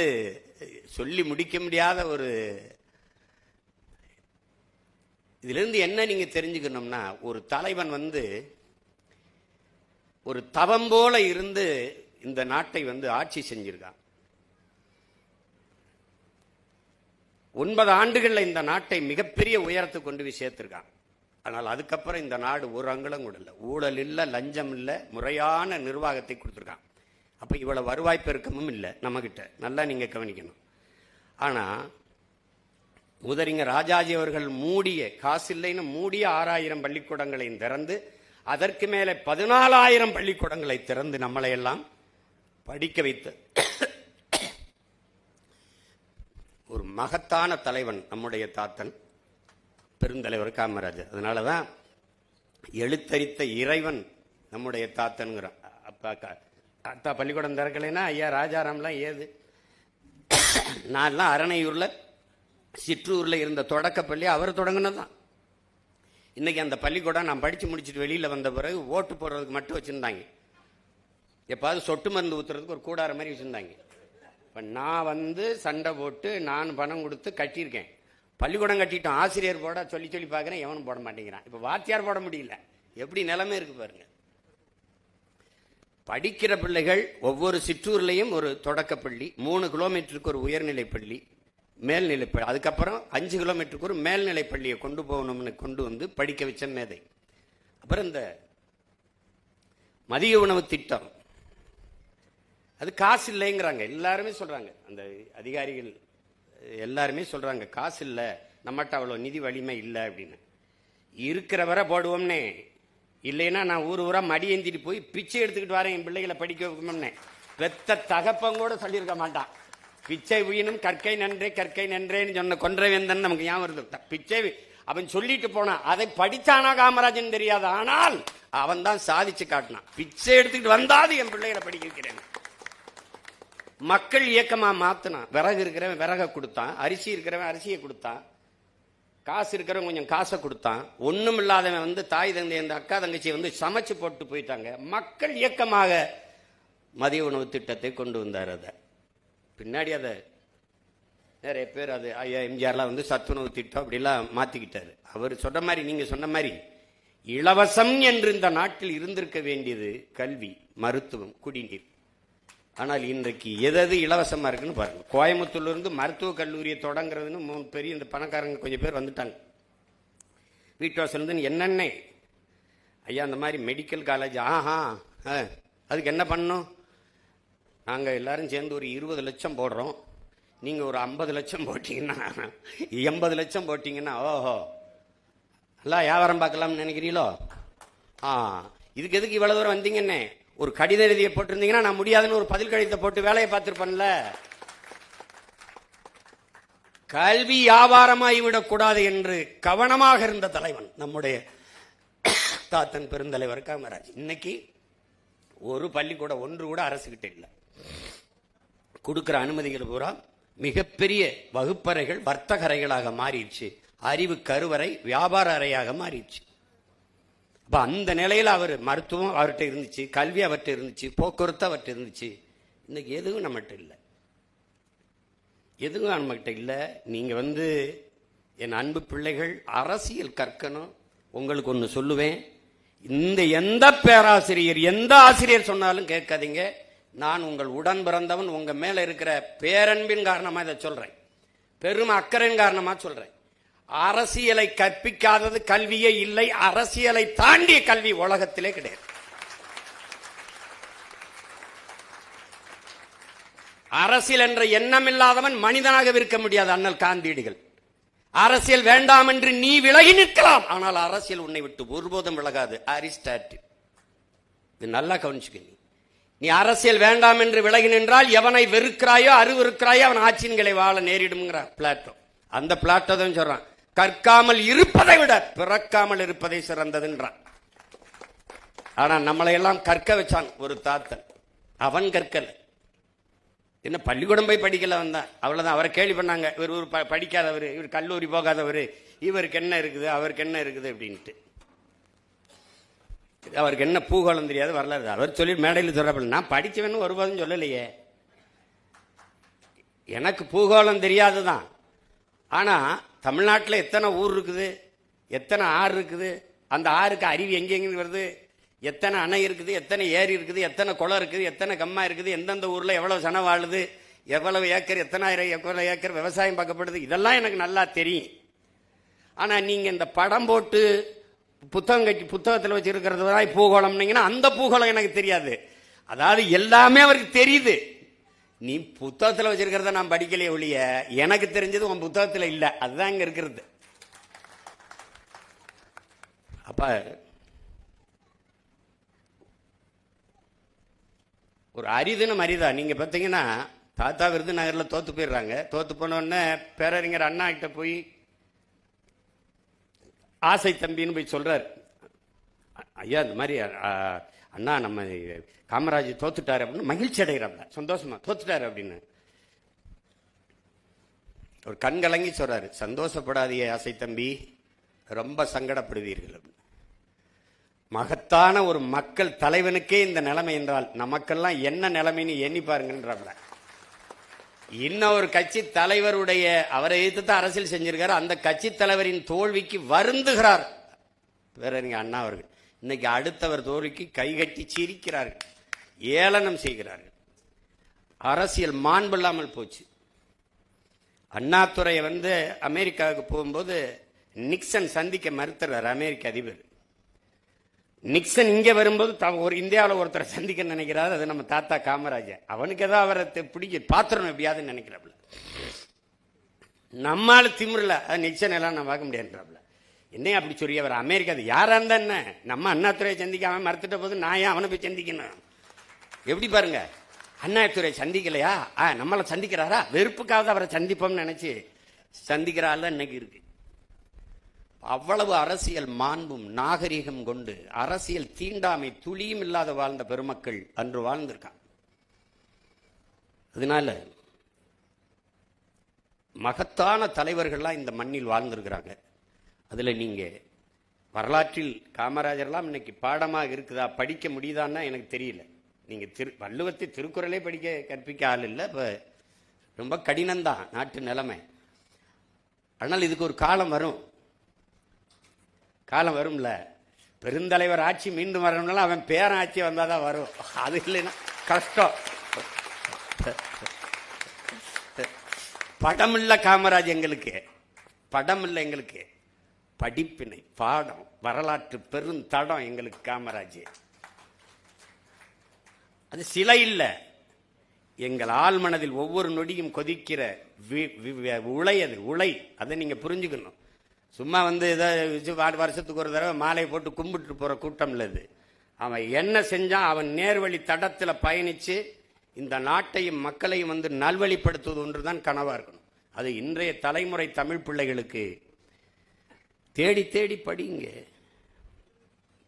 சொல்லி முடிக்க முடியாத ஒரு. இதுல இருந்து என்ன நீங்க தெரிஞ்சுக்கணும்னா, ஒரு தலைவன் ஒரு தவம் போல இருந்து இந்த நாட்டை ஆட்சி செஞ்சிருக்கான். 9 ஆண்டுகள்ல இந்த நாட்டை மிகப்பெரிய உயரத்துக்கு கொண்டு போய் சேர்த்திருக்கான். ஆனால் அதுக்கப்புறம் இந்த நாடு ஒரு அங்குலம் கூட இல்லை, ஊழல் இல்லை, லஞ்சம் இல்லை, முறையான நிர்வாகத்தை கொடுத்துருக்கான். அப்ப இவ்வளவு வருவாய் பெருக்கமும் இல்லை நம்ம கிட்ட, நல்லா நீங்க கவனிக்கணும். ஆனா முதறிஞர் ராஜாஜி அவர்கள் காசு இல்லைன்னு மூடிய 6000 பள்ளிக்கூடங்களையும் திறந்து, அதற்கு மேலே 14,000 பள்ளிக்கூடங்களை திறந்து நம்மளை எல்லாம் படிக்க வைத்த ஒரு மகத்தான தலைவன் நம்முடைய தாத்தன், பெருந்தலைவர் காமராஜர். அதனாலதான் எழுத்தறித்த இறைவன் நம்முடைய தாத்தன்கிறான். அத்தா பள்ளிக்கூடம் திறக்கலைன்னா ஐயா ராஜாராம்லாம் ஏது? நான்லாம் அரணையூர்ல சிற்றூர்ல இருந்த தொடக்கப்பள்ளி அவர் தொடங்கினதான். இன்னைக்கு அந்த பள்ளிக்கூடம் நான் படிச்சு முடிச்சுட்டு வெளியில வந்த பிறகு ஓட்டு போடுறதுக்கு மட்டும் வச்சிருந்தாங்க. எப்பாவது சொட்டு மருந்து ஊத்துறதுக்கு ஒரு கூடார மாதிரி வச்சிருந்தாங்க. இப்ப நான் சண்டை போட்டு நான் பணம் கொடுத்து கட்டியிருக்கேன். பள்ளிக்கூடம் கட்டிட்டோம், ஆசிரியர் போட சொல்லி பார்க்கிறேன், எவனும் போட மாட்டேங்கிறான். இப்ப வாத்தியார் போட முடியல. எப்படி நிலைமை இருக்கு பாருங்க. படிக்கிற பிள்ளைகள் ஒவ்வொரு சிற்றூர்லையும் ஒரு தொடக்கப்பள்ளி, 3 கிலோமீட்டருக்கு ஒரு உயர்நிலை பள்ளி, மேல்நிலை பள்ளி, அதுக்கப்புறம் 5 கிலோமீட்டருக்கு ஒரு மேல்நிலை பள்ளியை கொண்டு போகணும்னு கொண்டு படிக்க வச்ச மேதை. அப்புறம் இந்த மதிய உணவு திட்டம், அது காசு இல்லைங்கிறாங்க, எல்லாருமே சொல்றாங்க. அந்த அதிகாரிகள் எல்லாருமே சொல்றாங்க காசு இல்லை, நம்மகிட்ட அவ்வளோ நிதி வலிமை இல்லை அப்படின்னு. இருக்கிற வரை போடுவோம்னே, இல்லைன்னா நான் ஊர் ஊரா மடி ஏந்திட்டு போய் பிச்சை எடுத்துக்கிட்டு வரேன் என் பிள்ளைகளை படிக்க வைக்கணும்னு. பெத்த தகப்பம் கூட சொல்லியிருக்க மாட்டான். பிச்சை உயினும் கற்கை நன்றே கற்கை நன்றேன்னு சொன்ன கொன்றவேந்தன் நமக்கு ஞாபகம் வருது. பிச்சை அவன் சொல்லிட்டு போனான். அதை படிச்சானா காமராஜன் தெரியாது, ஆனால் அவன் தான் சாதிச்சு காட்டினான். பிச்சை எடுத்துக்கிட்டு வந்தாது என் பிள்ளைகளை படிக்க வைக்கிறேன். மக்கள் இயக்கமா மாத்தினான். விறகு இருக்கிறவன் விறக கொடுத்தான், அரிசி இருக்கிறவன் அரிசியை கொடுத்தான், காசு இருக்கிறவன் கொஞ்சம் காசை கொடுத்தான். ஒண்ணும் இல்லாதவன் வந்து தாய் தந்தை அந்த அக்கா தங்கச்சியை வந்து சமைச்சு போட்டு போயிட்டாங்க. மக்கள் இயக்கமாக மதிய உணவு திட்டத்தை கொண்டு வந்தார். அதை பின்னாடி அதை நிறைய பேர் அது ஐயா எம்ஜிஆர்லாம் வந்து சத்துணவு திட்டம் அப்படிலாம் மாத்திக்கிட்டாரு. அவர் சொன்ன மாதிரி, நீங்க சொன்ன மாதிரி இலவசம் என்று இந்த நாட்டில் இருந்திருக்க வேண்டியது கல்வி, மருத்துவம், குடிநீர். ஆனால் இன்றைக்கு எது இலவசமா இருக்குன்னு பாருங்க. கோயம்புத்தூர்ல இருந்து மருத்துவக் கல்லூரியை தொடங்குறதுன்னு பெரிய இந்த பணக்காரங்க கொஞ்சம் பேர் வந்துட்டாங்க. வீட்டு வாசல் இருந்து என்னென்ன ஐயா அந்த மாதிரி மெடிக்கல் காலேஜ், அதுக்கு என்ன பண்ணணும்? நாங்கள் எல்லாரும் சேர்ந்து ஒரு 20 லட்சம் போடுறோம், நீங்கள் ஒரு 50 லட்சம் போட்டிங்கன்னா 80 லட்சம் போட்டிங்கன்னா ஓஹோ எல்லாம் வியாபாரம் பார்க்கலாம்னு நினைக்கிறீங்களோ? இதுக்கு எதுக்கு இவ்வளவு தூரம் வந்தீங்கன்னே ஒரு கடித எழுதியை போட்டிருந்தீங்கன்னா நான் முடியாதுன்னு ஒரு பதில் கடிதத்தை போட்டு வேலையை பார்த்துருப்பேன்ல. கல்வி வியாபாரமாகி விடக்கூடாது என்று கவனமாக இருந்த தலைவன் நம்முடைய தாத்தன் பெருந்தலைவர் காமராஜ். இன்னைக்கு ஒரு பள்ளிக்கூடம் ஒன்று கூட அரசுகிட்ட இல்லை. கொடுக்கிற அனுமதிகள் பூரா மிகப்பெரிய வகுப்பறைகள் வர்த்தக அறைகளாக மாறிடுச்சு. அறிவு கருவறை வியாபார அறையாக மாறிடுச்சு. அப்ப அந்த நிலையில் அவர் மருத்துவம் அவர்கிட்ட இருந்துச்சு, கல்வி அவர்கிட்ட இருந்துச்சு, போக்குவரத்து அவர்கிட்ட இருந்துச்சு. இன்னைக்கு எதுவும் நம்மகிட்ட இல்லை, எதுவும் நம்மகிட்ட இல்லை. நீங்க வந்து என் அன்பு பிள்ளைகள் அரசியல் கற்கணும். உங்களுக்கு ஒன்று சொல்லுவேன், இந்த எந்த பேராசிரியர் எந்த ஆசிரியர் சொன்னாலும் கேட்காதீங்க. நான் உங்கள் உடன் பிறந்தவன், உங்க மேல இருக்கிற பேரன்பின் காரணமா இதை சொல்றேன், பெரும் அக்கறையின் காரணமா சொல்றேன். அரசியலை கற்பிக்காதது கல்வியே இல்லை. அரசியலை தாண்டிய கல்வி உலகத்திலே கிடையாது. அரசியல் என்ற எண்ணம் இல்லாதவன் மனிதனாக இருக்க முடியாது. அண்ணல் காந்தியடிகள் அரசியல் வேண்டாம் என்று நீ விலகி நிற்கலாம், ஆனால் அரசியல் உன்னை விட்டு ஒருபோதும் விலகாது. அரிஸ்டாட்டில். இது நல்லா கவனிச்சுக்க. நீ அரசியல் வேண்டாம் என்று விலகி நின்றால் எவனை வெறுக்கிறாயோ அருவருக்கிறாயோ அவன் ஆட்சியின்களை வாழ நேரிடும்ங்கிறான் பிளாட்டோ. அந்த பிளாட்டோ தான் சொல்றான், கற்காமல் இருப்பதை விட பிறக்காமல் இருப்பதை சிறந்ததுன்றான். ஆனா நம்மளை எல்லாம் கற்க வச்சான் ஒரு தாத்தன். அவன் கற்கல, என்ன பள்ளிக்கூடம் போய் படிக்கல வந்தான், அவ்வளவுதான். அவரை கேள்வி பண்ணாங்க, இவர் ஒரு படிக்காதவர், இவர் கல்லூரி போகாதவர், இவருக்கு என்ன இருக்குது அவருக்கு என்ன இருக்குது அப்படின்ட்டு. அவருக்கு என்ன பூகோளம் தெரியாது, வரலாறு. அவர் சொல்லி மேடையில் சொல்றப்ப நான் படிச்சவன்னு ஒருபோதும் சொல்லலையே. எனக்கு பூகோளம் தெரியாதுதான். ஆனா தமிழ்நாட்டில் எத்தனை ஊர் இருக்குது, எத்தனை ஆறு இருக்குது, அந்த ஆறுக்கு அருவி எங்கெங்க வருது, எத்தனை அணை இருக்குது, எத்தனை ஏரி இருக்குது, எத்தனை குளம் இருக்குது, எத்தனை கம்மா இருக்குது, எந்தெந்த ஊர்ல எவ்வளவு சனம் வாழுது, எவ்வளவு ஏக்கர், எத்தனாயிரம் ஏக்கர் விவசாயம் பார்க்கப்படுது, இதெல்லாம் எனக்கு நல்லா தெரியும். ஆனா நீங்க இந்த படம் போட்டு புத்தகம் கட்டி புத்தகத்தில் வச்சிருக்கிறது பூகோளம்னீங்கன்னா அந்த பூகோளம் எனக்கு தெரியாது. அதாவது எல்லாமே அவருக்கு தெரியுது. நீ புத்தகத்தில் வச்சிருக்கிறத நான் படிக்கலையே ஒழிய எனக்கு தெரிஞ்சது உன் புத்தகத்தில் இல்ல. அதுதான் இங்க இருக்கிறது. அப்ப ஒரு அரிதுன்னு அரிதா. நீங்க பார்த்தீங்கன்னா தாத்தா விருதுநகர்ல தோத்து போயிடுறாங்க. தோத்து போன உடனே பேரறிஞர் அண்ணா கிட்ட போய் ஆசை தம்பின்னு போய் சொல்றாரு, ஐயா இந்த மாதிரி அண்ணா நம்ம காமராஜ் தோத்துட்டாரு அப்படின்னு மகிழ்ச்சி அடைகிறாப்ல, சந்தோஷமா தோத்துட்டாரு அப்படின்னு. ஒரு கண் கலங்கி சொல்றாரு, சந்தோஷப்படாதீங்க ஆசை தம்பி, ரொம்ப சங்கடப்படுவீர்கள் அப்படின்னு. மகத்தான ஒரு மக்கள் தலைவனுக்கே இந்த நிலைமை என்றால் நமக்கெல்லாம் என்ன நிலைமைன்னு எண்ணி பாருங்கன்றாப்ல. இன்னும் ஒரு கட்சி தலைவருடைய, அவரை எதிர்த்து தான் அரசியல் செஞ்சிருக்காரு, அந்த கட்சி தலைவரின் தோல்விக்கு வருந்துகிறார் பேரறிஞர் அண்ணா அவர்கள். இன்னைக்கு அடுத்தவர் தோல்விக்கு கைகட்டி சிரிக்கிறார்கள், ஏளனம் செய்கிறார்கள். அரசியல் மாண்பு இல்லாமல் போச்சு. அண்ணாதுரை வந்து அமெரிக்காவுக்கு போகும்போது நிக்சன் சந்திக்க மறுத்துறார் அமெரிக்க அதிபர். நிக்சன் இங்க வரும்போது ஒரு இந்தியாவில் ஒருத்தரை சந்திக்க நினைக்கிறாரு, அது நம்ம தாத்தா காமராஜர். அவனுக்கு ஏதோ அவரை பிடிக்க பாத்திரம் எப்படியாதுன்னு நினைக்கிறாப்புல. நம்மால திமிரல அது நிக்சன் எல்லாம் நான் பார்க்க முடியாதுன்றாப்புல. என்னைய அப்படி சொல்லிய அவர் அமெரிக்கா யாரா இருந்தா என்ன, நம்ம அண்ணாதுரையை சந்திக்க அவன் மறுத்துட்ட போது நான் ஏன் அவனை போய் சந்திக்கணும்? எப்படி பாருங்க, அண்ணாதுரை சந்திக்கலையா, நம்மளை சந்திக்கிறாரா, வெறுப்புக்காவது அவரை சந்திப்போம்னு நினைச்சு சந்திக்கிறாள் இன்னைக்கு இருக்கு. அவ்வளவு அரசியல் மாண்பும் நாகரிகம் கொண்டு அரசியல் தீண்டாமை துளியும் இல்லாத வாழ்ந்த பெருமக்கள் அன்று வாழ்ந்திருக்காங்க. அதனால மகத்தான தலைவர்கள்லாம் இந்த மண்ணில் வாழ்ந்திருக்கிறாங்க. அதுல நீங்க வரலாற்றில் காமராஜர்லாம் இன்னைக்கு பாடமாக இருக்குதா, படிக்க முடியுதான்னா எனக்கு தெரியல. நீங்க வள்ளுவத்தை திருக்குறளே படிக்க கற்பிக்க ஆள் இல்லை. இப்ப ரொம்ப கடினம்தான் நாட்டு நிலைமை. ஆனால் இதுக்கு ஒரு காலம் வரும், காலம் வரும்ல. பெருந்தலைவர் ஆட்சி மீண்டும் வரணும்னாலும் அவன் பேரன் ஆட்சி வந்தாதான் வரும். அது இல்லைன்னா கஷ்டம். படம் இல்ல காமராஜ் எங்களுக்கு, படம் இல்லை எங்களுக்கு, படிப்பினை பாடம் வரலாற்று பெருந்தடம் எங்களுக்கு காமராஜ். அது சிலை இல்ல, எங்கள் ஆழ்மனதில் ஒவ்வொரு நொடியும் கொதிக்கிற உலை. அது உலை, அதை நீங்க புரிஞ்சுக்கணும். சும்மா ஏதோ வருஷத்துக்கு ஒரு தடவை மாலை போட்டு கும்பிட்டு போற கூட்டம் இல்ல இது. அவன் என்ன செஞ்சான், அவன் நேர்வழி தடத்தில் பயணிச்சு இந்த நாட்டையும் மக்களையும் நல்வழிப்படுத்துவது ஒன்றுதான் கனவா இருக்கணும். அது இன்றைய தலைமுறை தமிழ் பிள்ளைகளுக்கு தேடி தேடி படிங்க,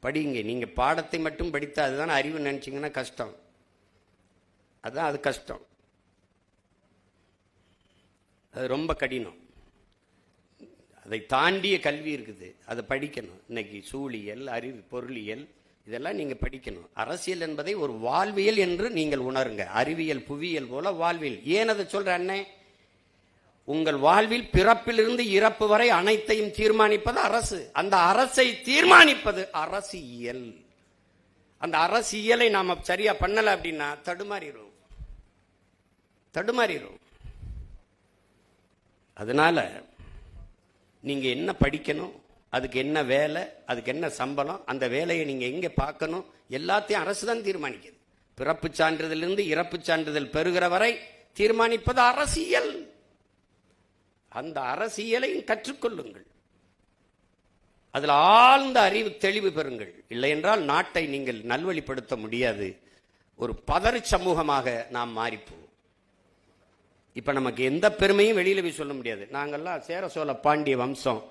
படிங்க. நீங்க பாடத்தை மட்டும் படித்தா அதுதான் அறிவு நினைச்சீங்கன்னா கஷ்டம். அதான் அது கஷ்டம், அது ரொம்ப கடினம். அதை தாண்டிய கல்வி இருக்குது, அதை படிக்கணும். இன்னைக்கு சூழியல், அறிவு, பொருளியல் இதெல்லாம் நீங்க படிக்கணும். அரசியல் என்பதை ஒரு வாழ்வியல் என்று நீங்கள் உணருங்க. அறிவியல் புவியியல் போல வாழ்வியல். ஏன் அதை சொல்ற அண்ணே? உங்கள் வாழ்வில் பிறப்பிலிருந்து இறப்பு வரை அனைத்தையும் தீர்மானிப்பது அரசு. அந்த அரசை தீர்மானிப்பது அரசியல். அந்த அரசியலை நாம சரியா பண்ணல அப்படின்னா தடுமாறிடும். அதனால நீங்க என்ன படிக்கணும், அதுக்கு என்ன வேலை, அதுக்கு என்ன சம்பளம், அந்த வேலையை நீங்க எங்க பார்க்கணும், எல்லாத்தையும் அரசு தான் தீர்மானிக்குது. பிறப்பு சான்றிதழிலிருந்து இறப்பு சான்றிதழ் பெறுகிற வரை தீர்மானிப்பது அரசியல். அந்த அரசியலை கற்றுக்கொள்ளுங்கள், அதில் ஆழ்ந்த அறிவு தெளிவு பெறுங்கள். இல்லை என்றால் நாட்டை நீங்கள் நல்வழிப்படுத்த முடியாது. ஒரு பதறு சமூகமாக நாம் மாறிப்போம். இப்ப நமக்கு எந்த பெருமையும் வெளியில போய் சொல்ல முடியாது. நாங்கள்லாம் சேர சோழ பாண்டிய வம்சம்,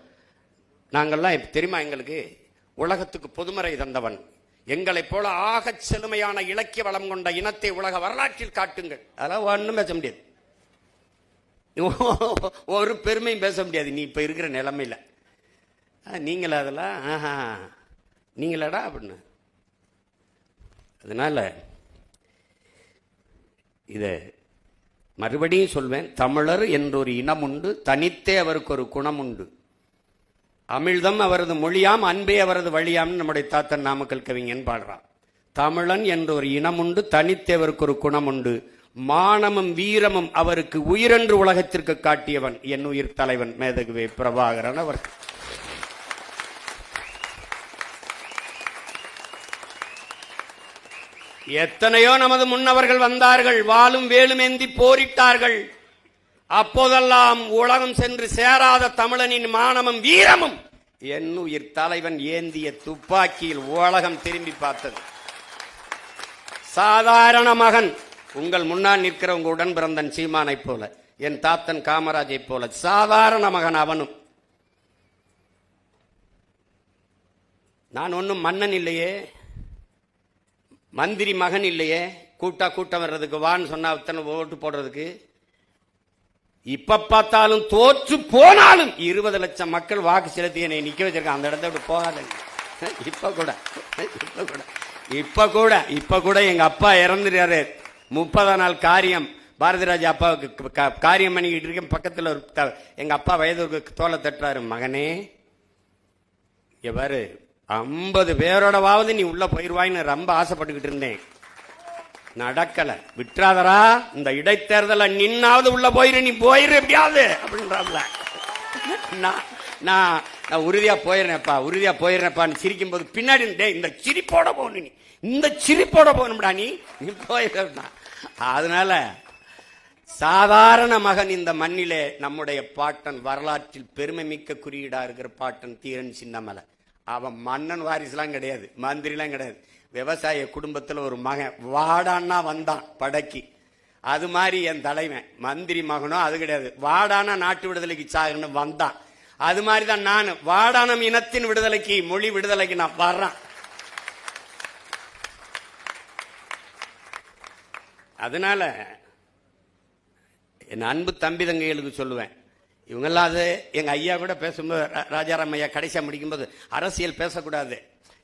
நாங்கள்லாம் தெரியுமா, எங்களுக்கு உலகத்துக்கு பொதுமறை தந்தவன், எங்களை போல ஆகச் செழுமையான இலக்கிய வளம் கொண்ட இனத்தை உலக வரலாற்றில் காட்டுங்கள். அதெல்லாம் ஒன்றும் பேச முடியாது, ஒரு பெருமையும் பேச முடியாது. நீ இப்ப இருக்கிற நிலைமையில நீங்கள அதெல்லாம் நீங்களடா அப்படின்னு. அதனால இத மறுபடியும் சொல்வேன், தமிழர் என்றொரு இனம் உண்டு, தனித்தே அவருக்கு ஒரு குணம் உண்டு. அமிழ்தம் அவரது மொழியாம், அன்பே அவரது வழியாம் நம்முடைய தாத்தன் நாமக்கல் கவிஞன் பாடுறான். தமிழன் என்ற ஒரு இனம் உண்டு, தனித்தே அவருக்கு ஒரு குணம் உண்டு. மானமும் வீரமும் அவருக்கு உயிரென்று உலகத்திற்கு காட்டியவன் என் உயிர் தலைவன் மேதகுவே பிரபாகரன் அவர். எத்தனையோ நமது முன்னவர்கள் வந்தார்கள், வாளும் வேலுமேந்தி போரிட்டார்கள். அப்போதெல்லாம் உலகம் சென்று சேராத தமிழனின் மானமும் வீரமும் என் உயிர் தலைவன் ஏந்திய துப்பாக்கியில் உலகம் திரும்பி பார்த்தது. சாதாரண மகன், உங்கள் முன்னால் நிற்கிற உங்க உடன் பிறந்தன் சீமானை போல, என் தாத்தன் காமராஜை போல சாதாரண மகன் அவனும். நான் ஒன்னும் மன்னன் இல்லையே, மந்திரி மகன் இல்லையே, கூட்டம் வர்றதுக்கு வான்னு சொன்னா அத்தனை ஓட்டு போடுறதுக்கு. இப்ப பார்த்தாலும் தோற்று போனாலும் 20 லட்சம் மக்கள் வாக்கு செலுத்தி என்னை நிக்க வச்சிருக்காங்க. அந்த இடத்த விட்டு போகாத. இப்ப கூட எங்க அப்பா இறந்துறாரு. 30 நாள் காரியம், பாரதிராஜா அப்பாவுக்கு காரியம் பண்ணிக்கிட்டு இருக்கேன். பக்கத்துல எங்க அப்பா வயது தோலை தட்டுறாரு, மகனே எவ்வாறு 50 பேரோடவாவது நீ உள்ள போயிருவாயின்னு ரொம்ப ஆசைப்பட்டுக்கிட்டு இருந்தேன், நடக்கல. விட்டுறாதரா, இந்த இடைத்தேர்தல நின்னாவது உள்ள போயிரு, நீ போயிரு எப்படியாவது அப்படின்றாப்ல. நான் உறுதியா போயிடுறேன்ப்பான்னு சிரிக்கும் போது பின்னாடி இந்த சிரிப்போட போகணும், நீ இந்த சிரிப்போட போகணும்டா, நீ போயிடுறா. அதனால சாதாரண மகன் இந்த மண்ணிலே நம்முடைய பாட்டன், வரலாற்றில் பெருமை மிக்க குறியீடா இருக்கிற பாட்டன் தீரன் சின்னமலை. அவன் மன்னன் வாரிசுலாம் கிடையாது, மந்திரிலாம் கிடையாது. விவசாய குடும்பத்தில் ஒரு மகன் வாடான்னா வந்தான் படைக்கு. அது மாதிரி என் தலைவன் மந்திரி மகனோ அது கிடையாது, வாடானா நாட்டு விடுதலைக்கு சாகணும் வந்தான். அது மாதிரி தான் நான் வாடானம் இனத்தின் விடுதலைக்கு, மொழி விடுதலைக்கு நான் வர்றேன். அதனால என் அன்பு தம்பி தங்கைகளுக்கு சொல்லுவேன், இவங்கெல்லாம் அது எங்க ஐயா கூட பேசும்போது, ராஜாராம் ஐயா கடைசியா முடிக்கும்போது, அரசியல் பேசக்கூடாது.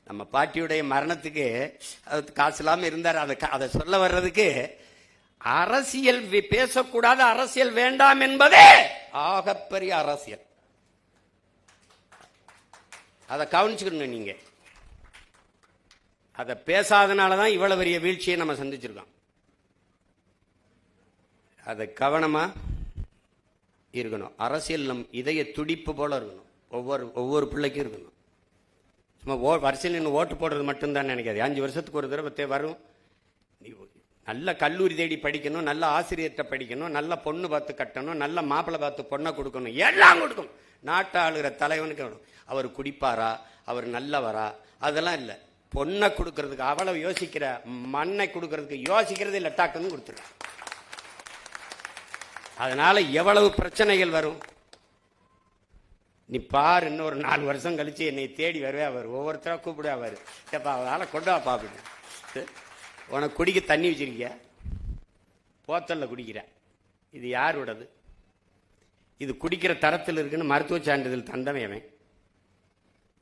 நம்ம பாட்டியுடைய மரணத்துக்கு காசு இல்லாம இருந்தார். அதை சொல்ல வர்றதுக்கு அரசியல் பேசக்கூடாது, அரசியல் வேண்டாம் என்பதே ஆகப்பெரிய அரசியல். அதை கவனிச்சுக்கணும் நீங்க. அதை பேசாதனாலதான் இவ்வளவு பெரிய வீழ்ச்சியை நம்ம சந்திச்சிருக்கோம். அதை கவனமா இருக்கணும். அரசியல் நம் இதய துடிப்பு போல இருக்கணும். ஒவ்வொரு பிள்ளைக்கும் இருக்கணும். சும்மா வருஷம் நின்று ஓட்டு போடுறது மட்டும்தான் நினைக்காது. 5 வருஷத்துக்கு ஒரு தடவை வரும். நல்ல கல்லூரி தேடி படிக்கணும், நல்ல ஆசிரியர்கிட்ட படிக்கணும், நல்ல பொண்ணு பார்த்து கட்டணும், நல்ல மாப்பிள்ளை பார்த்து பொண்ணை கொடுக்கணும், எல்லாம் கொடுக்கணும். நாட்டை ஆளுகிற தலைவனுக்கு அவர் குடிப்பாரா, அவர் நல்லவரா, அதெல்லாம் இல்லை. பொண்ணை கொடுக்கறதுக்கு அவ்வளவு யோசிக்கிற, மண்ணை கொடுக்கறதுக்கு யோசிக்கிறது இல்லை, டாக்குன்னு கொடுத்துருக்க. அதனால எவ்வளவு பிரச்சனைகள் வரும் நீ பாரு. இன்னொரு 4 வருஷம் கழிச்சு என்னை தேடி வருவே அவர், ஒவ்வொருத்தரா கூப்பிடுவா அவர், ஏப்பா அதனால கொண்டு வாப்பா அப்படின்னு. உனக்கு குடிக்க தண்ணி வச்சிருக்கிய, போத்தல்ல குடிக்கிற, இது யாரோடது? இது குடிக்கிற தரத்தில் இருக்குன்னு மருத்துவ சான்றிதழ் தந்தவன்.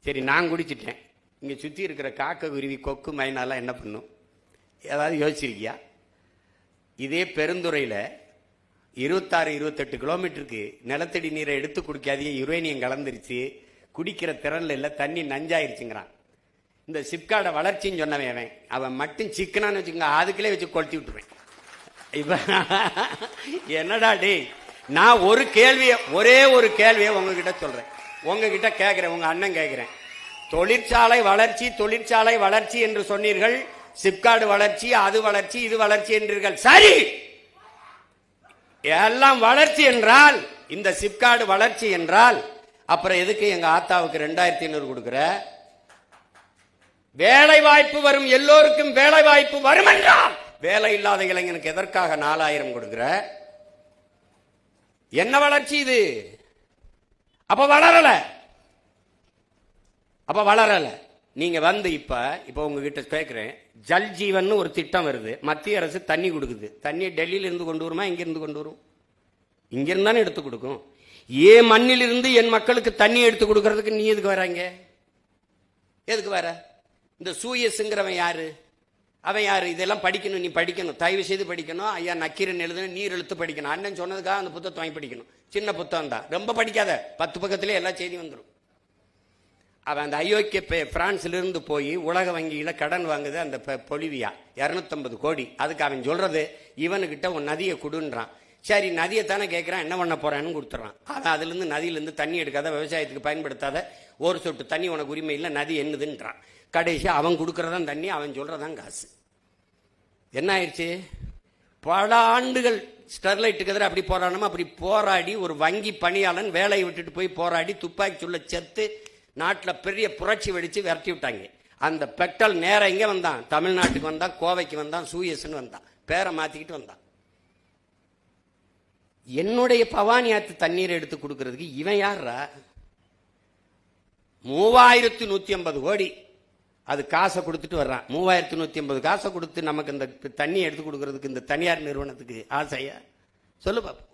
சரி நான் குடிச்சிட்டேன், இங்க சுத்தி இருக்கிற காக்க, குருவி, கொக்கு, மைனாலாம் என்ன பண்ணும்? ஏதாவது யோசிச்சிருக்கியா? இதே பெருந்துறையில் 26-28 கிலோமீட்டருக்கு நிலத்தடி நீரை எடுத்து குடிக்காதே, யுரேனியம் கலந்துருச்சு, குடிக்கிற திறன்ல இல்ல, தண்ணி நஞ்சாயிருச்சுங்கிறான். இந்த சிப்காட வளர்ச்சின்னு சொன்னவன் அவன் மட்டும் சிக்கனான்னு வச்சுக்கோங்க, அதுக்குள்ளே வச்சு கொளுத்தி விட்டுருவேன். இப்ப என்னடா டே, நான் ஒரே ஒரு கேள்வியை உங்ககிட்ட சொல்றேன், உங்ககிட்ட கேட்கிறேன், உங்க அண்ணன் கேட்கிறேன். தொழிற்சாலை வளர்ச்சி என்று சொன்னீர்கள், சிப்காடு வளர்ச்சி, அது வளர்ச்சி, இது வளர்ச்சி என்றீர்கள். சரி, எல்லாம் வளர்ச்சி என்றால், இந்த சிப்காடு வளர்ச்சி என்றால், அப்புறம் எதுக்கு எங்க ஆத்தாவுக்கு 2500 கொடுக்கிற? வேலை வாய்ப்பு வரும், எல்லோருக்கும் வேலை வாய்ப்பு வரும் என்றால், வேலை இல்லாத இளைஞனுக்கு எதற்காக 4000 கொடுக்கிற? என்ன வளர்ச்சி இது? அப்ப வளரல. நீங்க வந்து இப்ப உங்ககிட்ட கேட்கிறேன், ஜல் ஜீவன் ஒரு திட்டம் வருது, மத்திய அரசு தண்ணி கொடுக்குது. தண்ணி டெல்லியில இருந்து கொண்டு வருமா, இங்க இருந்து கொண்டு வரும்? இங்க இருந்தானே எடுத்து கொடுக்கும். ஏன் மண்ணில் இருந்து என் மக்களுக்கு தண்ணி எடுத்து கொடுக்கறதுக்கு நீ எதுக்கு வராங்க? எதுக்கு வர? இந்த சூயஸ்ங்கிறவன் யாரு? அவன் யாரு? இதெல்லாம் படிக்கணும், நீ படிக்கணும், தயவு செய்து படிக்கணும். ஐயா நக்கீரன் எழுதுன நீர் எழுத்து படிக்கணும். அண்ணன் சொன்னதுக்காக அந்த புத்தகத்தை வாங்கி படிக்கணும். சின்ன புத்தகம் தான், ரொம்ப படிக்காத, 10 பக்கத்திலே எல்லா செய்தி வந்துடும். அவன் அந்த அயோக்கிய பிரான்ஸ்ல இருந்து போய் உலக வங்கியில கடன் வாங்குது, அந்த பொலிவியா 250 கோடி. அதுக்கு அவன் சொல்றது, இவனுக்கிட்ட உன் நதியை கொடுன்றான். சரி, நதியை தானே கேட்கிறான், என்ன பண்ண போறான்னு கொடுத்துறான். அவன் அதுல இருந்து நதியிலிருந்து தண்ணி எடுக்காத, விவசாயத்துக்கு பயன்படுத்தாத, ஒரு சொட்டு தண்ணி உனக்கு உரிமை இல்லை, நதி என்னதுன்றான். கடைசி அவன் கொடுக்கறதான் தண்ணி, அவன் சொல்றதான் காசு. என்ன ஆயிடுச்சு? பல ஆண்டுகள் ஸ்டெர்லைட்டுக்கு எதிராக அப்படி போராடணுமா, அப்படி போராடி ஒரு வங்கி பணியாளன் வேலையை விட்டுட்டு போய் போராடி துப்பாக்கி சுள்ள செத்து நாட்டில் பெரிய புரட்சி வெடிச்சு விரட்டி விட்டாங்க. அந்த பெட்ரோல் நேரம் எங்க வந்தான்? தமிழ்நாட்டுக்கு வந்தான், கோவைக்கு வந்தான், சூயஸ்ன்னு வந்தான், பேரை மாத்திக்கிட்டு வந்தான். என்னுடைய பவானி ஆத்து தண்ணீரை எடுத்து கொடுக்கறதுக்கு இவன் யாரா? 3150 கோடி அது காசை கொடுத்துட்டு வர்றான். 3150 காசை கொடுத்து நமக்கு இந்த தண்ணி எடுத்து கொடுக்கறதுக்கு இந்த தனியார் நிறுவனத்துக்கு ஆசையா? சொல்லு பாப்போம்.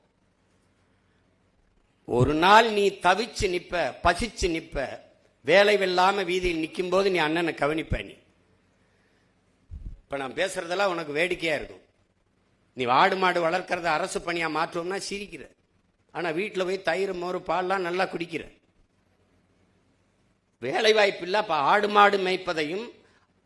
ஒரு நாள் நீ தவிச்சு நிப்ப, பசிச்சு நிப்ப, வேலை வெல்லாம வீதியில் நிற்கும் போது நீ அண்ணனை கவனிப்ப. நீ இப்ப நான் பேசுறதெல்லாம் உனக்கு வேடிக்கையா இருக்கும். நீ ஆடு மாடு வளர்க்கறத அரசு பணியா மாற்றுவோம்னா சிரிக்கிற. ஆனா வீட்டில் போய் தயிர், மோர், பால்லாம் நல்லா குடிக்கிற. வேலை வாய்ப்பு இல்ல. அப்ப ஆடு மாடு மேய்ப்பதையும்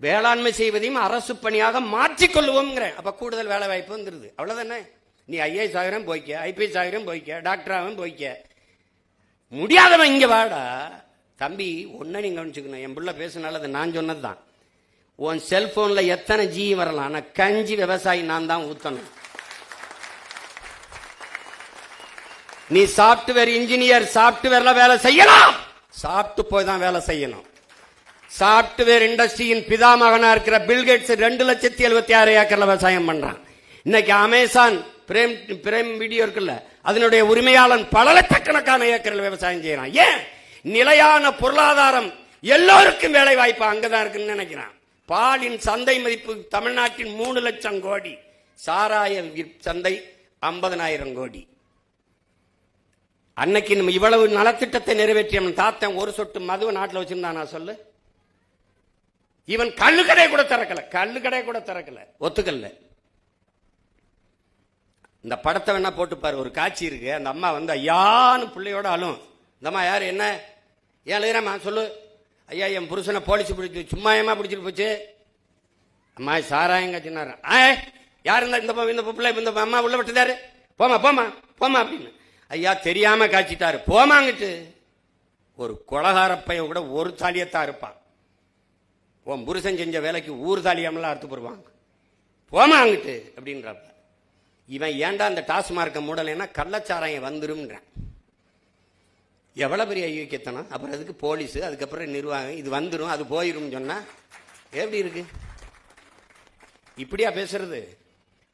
வேளாண்மை செய்வதையும் அரசு பணியாக மாற்றிக்கொள்வோம். அப்ப கூடுதல் வேலை வாய்ப்பு வந்துருது. அவ்வளவுதானே? நீ ஐஏஎஸ் ஆகிறேன் போய்க்க, ஐபிஎஸ் ஆகிறேன் போய்க்க, டாக்டர் ஆகும் போய்க்க. முடியாதவன் இங்க வாடா தம்பி. ஒன்ன நீங்க கவனிச்சுக்கணும், என் புள்ள பேசினால அது நான் சொன்னதுதான். உன் செல்போன்ல எத்தனை ஜி வரலாம், ஆனா கஞ்சி விவசாயி நான் தான் ஊத்தணும். நீ சாப்ட்வேர் இன்ஜினியர், சாப்ட்வேர்ல வேலை செய்யலாம், சாப்பிட்டு போய் தான் வேலை செய்யணும். சாப்ட்வேர் இண்டஸ்ட்ரியின் பிதாமகனா இருக்கிற பில்கேட்ஸ் 2,76,000 ஏக்கர்ல விவசாயம் பண்றான். இன்னைக்கு அமேசான் பிரேம் வீடியோ இருக்குல்ல, அதனுடைய உரிமையாளன் பல லட்சக்கணக்கான ஏக்கரில் விவசாயம் செய்யறான். ஏன்? நிலையான பொருளாதாரம், எல்லோருக்கும் வேலை வாய்ப்பு அங்கதான் இருக்குன்னு நினைக்கிறான். பாலின் சந்தை மதிப்பு தமிழ்நாட்டின் 3 லட்சம் கோடி, சாராய சந்தை 50,000 கோடி. அன்னைக்கு நம்ம இவ்வளவு நலத்திட்டத்தை நிறைவேற்றிய தாத்தன் ஒரு சொட்டு மதுவை நாட்டில் வச்சிருந்தானா சொல்லு? இவன் கள்ளுக்கடை கூட திறக்கல, ஒத்துக்கல்ல. இந்த படத்தை வேணா போட்டு பாரு, ஒரு காட்சி இருக்கு. அந்த அம்மா வந்து ஐயான்னு பிள்ளையோட அழும். இந்த அம்மா யாரு, என்ன ஏன் எழுதுறமா சொல்லு? ஐயா, என் புருஷனை போலீஸ் பிடிச்சி, சும்மா ஏமா பிடிச்சிட்டு போச்சு? அம்மா சாராயங்க சின்னாரு. யார் இருந்தா இந்த பிள்ளை இந்த அம்மா உள்ள விட்டுதாரு, போமா போமா போமா அப்படின்னு. ஐயா தெரியாம காய்ச்சிட்டாரு, போமாங்கிட்டு. ஒரு கொலகாரப்பைய கூட ஒரு தாலியத்தான் இருப்பான். உன் புருஷன் செஞ்ச வேலைக்கு ஊர் தாலியாமலாம் அறுத்து போடுவாங்க, போமாங்கிட்டு அப்படின்றாப்ப. இவன் ஏன்டா அந்த டாஸ்மார்க்க மூடலைன்னா கள்ளச்சாராயம் வந்துரும்ன்றான். எவ்வளவு பெரிய ஐயோக்கியத்தனம். அப்புறம் அதுக்கு போலீஸ், அதுக்கப்புறம் நிர்வாகம், இது வந்துடும் அது போயிரும் சொன்னா எப்படி இருக்கு? இப்படியா பேசுறது?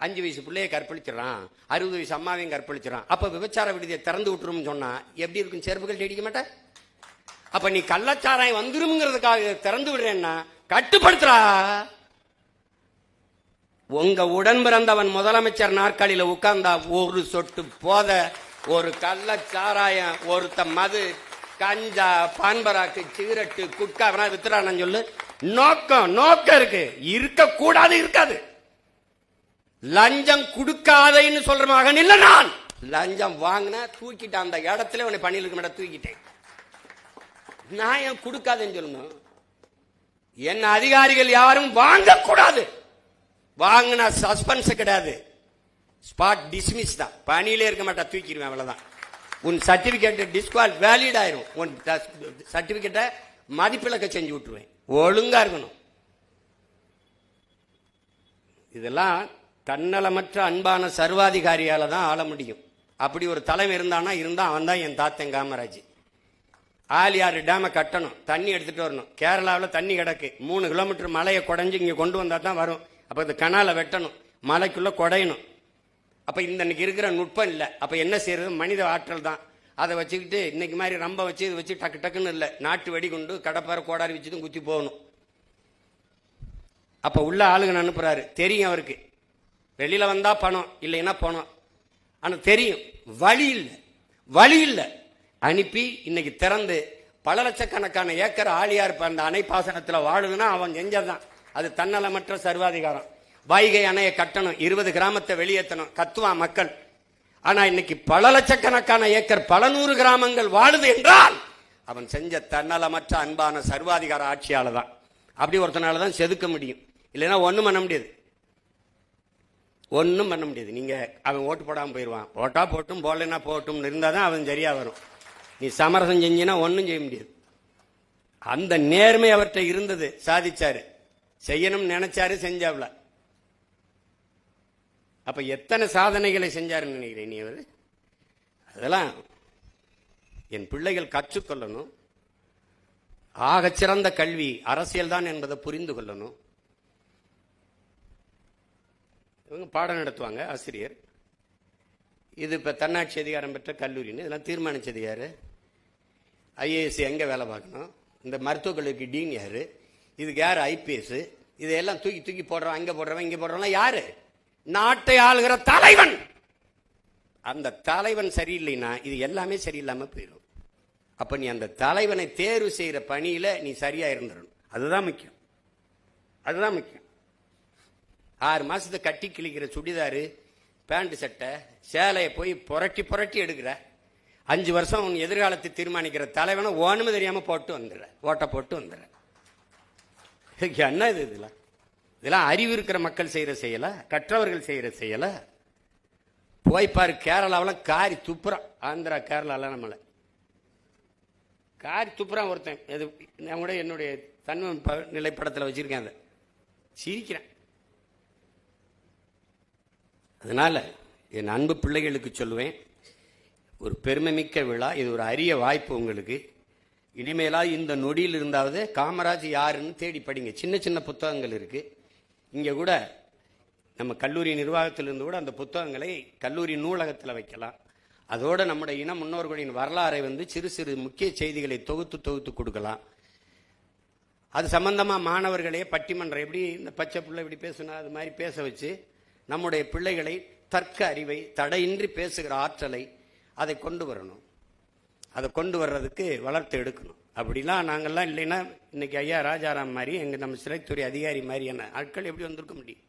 5 வயசு பிள்ளைய கற்பழிச்சிடறான், 60 வயசு அம்மாவையும் கற்பழிச்சிடறான். அப்ப விபச்சார விடுதியை திறந்து விட்டுரும் சொன்னா எப்படி இருக்கும்? செருப்புகள் தேடிக்க மாட்டேன். அப்ப நீ கள்ளச்சாராயம் வந்துருங்கிறதுக்காக திறந்து விடுறேன்னா கட்டுப்படுத்துறா. உங்க உடன் பிறந்தவன் முதலமைச்சர் நாற்காலியில உட்கார்ந்தா ஒரு சொட்டு போத, ஒரு கள்ளச்சாராயம், ஒருத்த மது, கஞ்சா, பான்பராக்கு, சிகரெட்டு, குட்கா வித்துறான்னு சொல்லு. நோக்கம் இருக்கு, இருக்க கூடாது, இருக்காது. லஞ்சம் கொடுக்காதேன்னு சொல்ற மகன் இல்ல நான். லஞ்சம் வாங்கின தூக்கிட்டேன், அந்த இடத்துல உன்னை பண்ணிட்டு இருக்க மாட்டேன், தூக்கிட்டேன். நான் ஏன் கொடுக்காதேன்னு சொல்லணும்? என்ன அதிகாரிகள் யாரும் வாங்க கூடாது. வாங்கினா சஸ்பென்ஸ் கிடையாது, ஸ்பாட் டிஸ்மிஸ் தான். பணியிலே இருக்க மாட்டா, தூக்கிடுவேன், அவ்வளவுதான். உன் சர்டிபிகேட் டிஸ்குவால் வேலிட் ஆயிரும். உன் சர்டிபிகேட்டை மதிப்பிழக்க செஞ்சு விட்டுருவேன். ஒழுங்கா இருக்கணும். இதெல்லாம் தன்னலமற்ற அன்பான சர்வாதிகாரியால தான் ஆள முடியும். அப்படி ஒரு தலைமை இருந்தானா அவன் தான் என் தாத்தன் காமராஜ். ஆலியாறு டேமை கட்டணும், தண்ணி எடுத்துட்டு வரணும். கேரளாவில் தண்ணி கிடக்கு, 3 கிலோமீட்டர் மலையை குடைஞ்சு இங்க கொண்டு வந்தா தான் வரும். அப்ப இந்த கனாலை வெட்டணும், மலைக்குள்ள குடையணும். அப்ப இன்னைக்கு இருக்கிற நுட்பம் இல்லை. அப்ப என்ன செய்யறது? மனித ஆற்றல் தான். அதை வச்சுக்கிட்டு இன்னைக்கு மாதிரி ரொம்ப வச்சு இது வச்சு டக்கு டக்குன்னு இல்லை, நாட்டு வெடி கொண்டு கடப்பாறை கோடாரி வச்சுதான் குத்தி போகணும். அப்ப உள்ள ஆளுங்க அனுப்புறாரு, தெரியும் அவருக்கு. வெளியில வந்தா பணம், இல்லைன்னா பணம். ஆனா தெரியும் வழி இல்லை. அனுப்பி இன்னைக்கு திறந்து பல லட்சக்கணக்கான ஏக்கர் ஆழியார் அந்த அணை பாசனத்துல வாழுதுன்னா அவன் செஞ்சதான். அது தன்னலமற்ற சர்வாதிகாரம். வைகை அணையை கட்டணும், 20 கிராமத்தை வெளியேற்றணும், கத்துவான் மக்கள். ஆனா இன்னைக்கு பல லட்சக்கணக்கான ஏக்கர், பல 100 கிராமங்கள் வாழுது என்றால் அவன் செஞ்ச தன்னலமற்ற அன்பான சர்வாதிகார ஆட்சியால தான். அப்படி ஒருத்தனால தான் செதுக்க முடியும், இல்லைன்னா ஒண்ணும் பண்ண முடியாது. நீங்க அவன் ஓட்டு போடாம போயிடுவான். போட்டா போட்டும், போடலைன்னா போட்டும் இருந்தாதான் அவன் சரியா வரும். நீ சமரசம் செஞ்சினா ஒன்னும் செய்ய முடியாது. அந்த நேர்மை அவர்கிட்ட இருந்தது, சாதிச்சாரு. செய்யணும் நினைச்சாரு, செஞ்சாப்ல. அப்ப எத்தனை சாதனைகளை செஞ்சாருன்னு நினைக்கிறேன் நீ? அவர் அதெல்லாம் என் பிள்ளைகள் கற்றுக்கொள்ளணும். ஆகச்சிறந்த கல்வி அரசியல் தான் என்பதை புரிந்து கொள்ளணும். இவங்க பாடம் நடத்துவாங்க, ஆசிரியர். இது இப்ப தன்னாட்சி அதிகாரம் பெற்ற கல்லூரின்னு இதெல்லாம் தீர்மானிச்சது யாரு? ஐஏஎஸ் எங்க வேலை பார்க்கணும், இந்த மருத்துவக் கல்லூரிக்கு டீன் யாரு, இதுக்கு யாரு ஐபிஎஸ், இதையெல்லாம் தூக்கி தூக்கி போடுறவன், அங்க போடுறவன் இங்க போடுறவன் யாரு? நாட்டை ஆளுகிற தலைவன். அந்த தலைவன் சரியில்லைன்னா இது எல்லாமே சரியில்லாம போயிடும். அப்ப நீ அந்த தலைவனை தேர்வு செய்யற பணியில நீ சரியா இருந்துடணும். அதுதான் முக்கியம். 6 மாசத்தை கட்டி கிழிக்கிற சுடிதாரு, பேண்ட் சட்டை, சேலையை போய் புரட்டி புரட்டி எடுக்கிற 5 வருஷம் உன் எதிர்காலத்தை தீர்மானிக்கிற தலைவனை ஒண்ணுமே தெரியாம போட்டு வந்துடுற, ஓட்ட போட்டு வந்துடுற. என்ன இது? இதெல்லாம் அறிவு இருக்கிற மக்கள் செய்யற செய்யல, கற்றவர்கள் செய்யற செய்யல. போய்ப்பாரு, கேரளாவில் காரி துப்புறான். ஆந்திரா கேரளால நம்மள காரி துப்புறான் ஒருத்தன். நான் கூட என்னுடைய தன்மை நிலைப்படத்தில் வச்சிருக்கேன், அதை சிரிக்கிறேன். அதனால என் அன்பு பிள்ளைகளுக்கு சொல்லுவேன், ஒரு பெருமைமிக்க விழா. இது ஒரு அரிய வாய்ப்பு உங்களுக்கு. இனிமேலாவது இந்த நொடியில் இருந்தாவது காமராஜ் யாருன்னு தேடி படிங்க. சின்ன சின்ன புத்தகங்கள் இருக்கு. இங்கே கூட நம்ம கல்லூரி நிர்வாகத்திலிருந்து கூட அந்த புத்தகங்களை கல்லூரி நூலகத்தில் வைக்கலாம். அதோடு நம்முடைய இன முன்னோர்களின் வரலாறை சிறு சிறு முக்கிய செய்திகளை தொகுத்து தொகுத்து கொடுக்கலாம். அது சம்பந்தமாக மாணவர்களே பட்டிமன்றம் எப்படி இந்த பச்சை பிள்ளை இப்படி பேசுனா அது மாதிரி பேச வச்சு நம்முடைய பிள்ளைகளை தர்க்க அறிவை தடையின்றி பேசுகிற ஆற்றலை அதை கொண்டு வரணும். அதை கொண்டு வர்றதுக்கு வளர்த்து எடுக்கணும். அப்படிலாம் நாங்கள்லாம் இல்லைன்னா இன்னைக்கு ஐயா ராஜாராம் மாதிரி நம்ம சிறைத்துறை அதிகாரி மாதிரியான ஆட்கள் எப்படி வந்திருக்க முடியும்?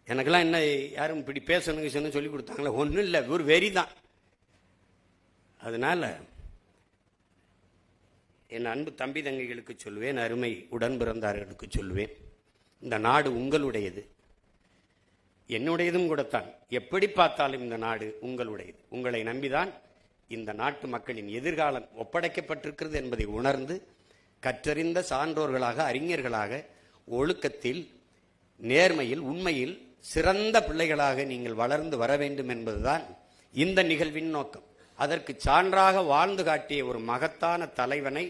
எனக்கெல்லாம் என்ன யாரும் இப்படி பேசணுங்க சொல்லி கொடுத்தாங்களே? ஒன்றும் இல்லை, ஒரு வெறி தான். அதனால என் அன்பு தம்பி தங்கைகளுக்கு சொல்வேன், அருமை உடன் பிறந்தார்களுக்கு சொல்வேன், இந்த நாடு உங்களுடையது, என்னுடையதும் கூடத்தான். எப்படி பார்த்தாலும் இந்த நாடு உங்களுடையது. உங்களை நம்பிதான் இந்த நாட்டு மக்களின் எதிர்காலம் ஒப்படைக்கப்பட்டிருக்கிறது என்பதை உணர்ந்து கற்றறிந்த சான்றோர்களாக, அறிஞர்களாக, ஒழுக்கத்தில், நேர்மையில், உண்மையில் சிறந்த பிள்ளைகளாக நீங்கள் வளர்ந்து வர வேண்டும் என்பதுதான் இந்த நிகழ்வின் நோக்கம். அதற்கு சான்றாக வாழ்ந்து காட்டிய ஒரு மகத்தான தலைவனை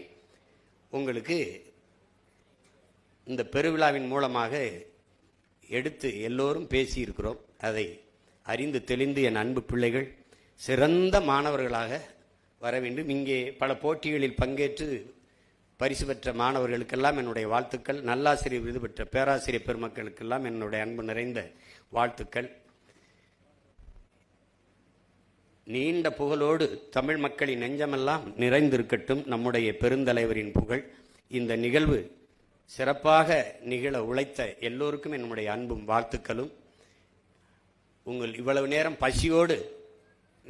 உங்களுக்கு இந்த பெருவிழாவின் மூலமாக எடுத்து எல்லோரும் பேசியிருக்கிறோம். அதை அறிந்து தெளிந்து என் அன்பு பிள்ளைகள் சிறந்த மாணவர்களாக வர வேண்டும். இங்கே பல போட்டிகளில் பங்கேற்று பரிசு பெற்ற மாணவர்களுக்கெல்லாம் என்னுடைய வாழ்த்துக்கள். நல்லாசிரியர் விருது பெற்ற பேராசிரியர் பெருமக்களுக்கெல்லாம் என்னுடைய அன்பு நிறைந்த வாழ்த்துக்கள். நீண்ட புகழோடு தமிழ் மக்களின் நெஞ்சமெல்லாம் நிறைந்திருக்கட்டும் நம்முடைய பெருந்தலைவரின் புகழ். இந்த நிகழ்வு சிறப்பாக நிகழ உழைத்த எல்லோருக்கும் என்னுடைய அன்பும் வாழ்த்துக்களும். உங்கள் இவ்வளவு நேரம் பசியோடு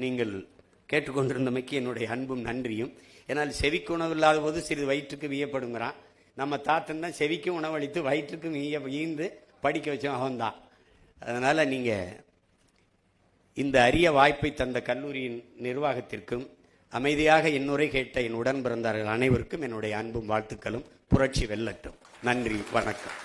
நீங்கள் கேட்டுக்கொண்டிருந்தமைக்கு என்னுடைய அன்பும் நன்றியும். ஏன்னால் செவிக்கு உணவு இல்லாத போது சிறிது வயிற்றுக்கு வியப்படுங்கிறான். நம்ம தாத்தன் தான் செவிக்கும் உணவளித்து வயிற்றுக்கும் ஈந்து படிக்க வச்சோம் அவன்தான். அதனால் நீங்கள் இந்த அரிய வாய்ப்பை தந்த கல்லூரியின் நிர்வாகத்திற்கும் அமைதியாக என்னுரை கேட்ட என் உடன் பிறந்தார்கள் அனைவருக்கும் என்னுடைய அன்பும் வாழ்த்துக்களும். புரட்சி வெல்லட்டும். நன்றி, வணக்கம்.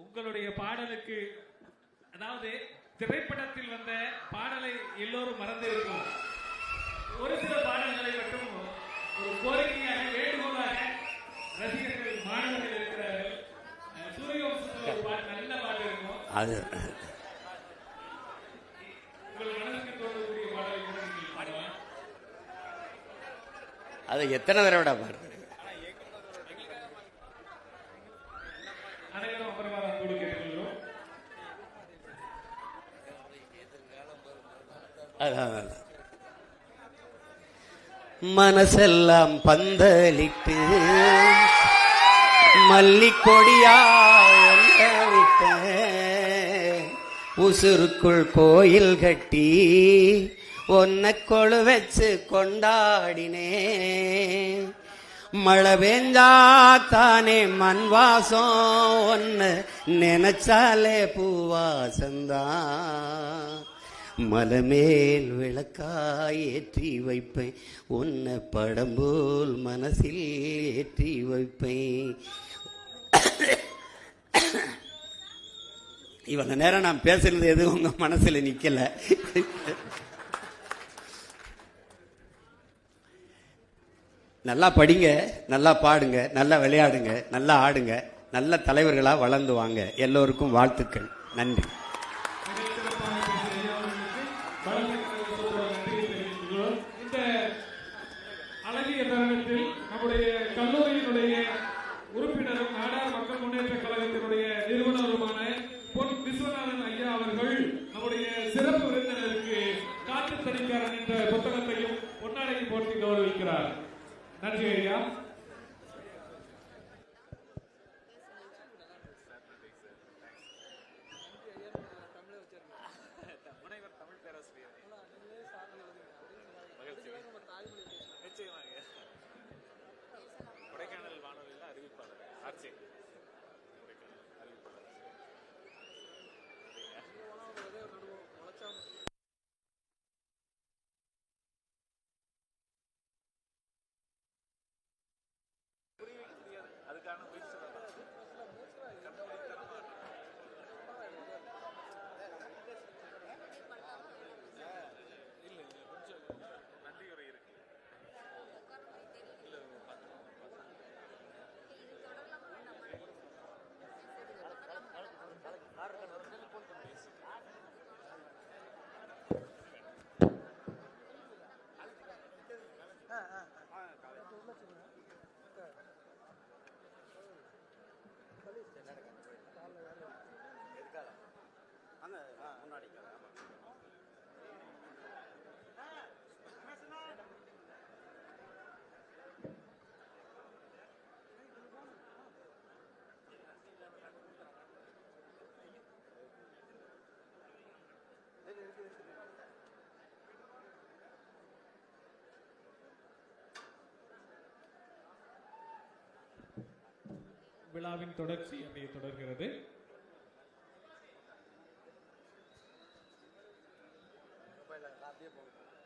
உங்களுடைய பாடலுக்கு, அதாவது திரைப்படத்தில் வந்த பாடலை எல்லோரும் மறந்திருக்கும். ஒரு சில பாடல்களை மட்டும் ஒரு கோரிக்கையாக, வேண்டுகோளாக ரசிகர்கள், மாணவர்கள் இருக்கிறார்கள். சூரியவம்சத்தில் ஒரு பாட்டு, நல்ல பாட்டு இருக்கும். அது உங்கள் மனதுக்கு தோன்றக்கூடிய பாடலை கூட நீங்கள் பாடலாம். அதை எத்தனை தடவை பாடுறது? அனைவரும் அப்புறமா கூட கேட்டுக்கொள்கிறோம். மனசெல்லாம் பந்தலிட்டு மல்லிக்கொடியா விட்ட உசுருக்குள் கோயில் கட்டி ஒன்ன கொழு வச்சு கொண்டாடினே. மழை பெஞ்சா தானே மண் வாசம், ஒன்னு நினைச்சாலே பூவாசந்தான். மலமேல் விளக்காய் ஏற்றி வைப்பேன், உன்னை படம்போல் மனசில் ஏற்றி வைப்பேன். இவ்வளவு நேரம் நான் பேசுறது எதுவும் உங்க மனசுல நிக்கல. நல்லா படிங்க, நல்லா பாடுங்க, நல்லா விளையாடுங்க, நல்லா ஆடுங்க, நல்ல தலைவர்களா வளர்ந்து வாங்க. எல்லோருக்கும் வாழ்த்துக்கள். நன்றி. இந்த அழகிய தருணத்தில் நம்முடைய கல்லூரியினுடைய உறுப்பினரும் நாடார் மக்கள் முன்னேற்ற கழகத்தினுடைய நிறுவனருமான பொன் விஸ்வநாதன் ஐயா அவர்கள் நம்முடைய சிறப்பு விருந்தினருக்கு காட்டு தனிக்காரன் என்ற புத்தகத்தையும் பொன்னாடையும் போட்டி கௌரவிக்கிறார். நன்றி ஐயா. விழாவின் தொடர்ச்சி அங்கே தொடர்கிறது. அப்படியே போகுது.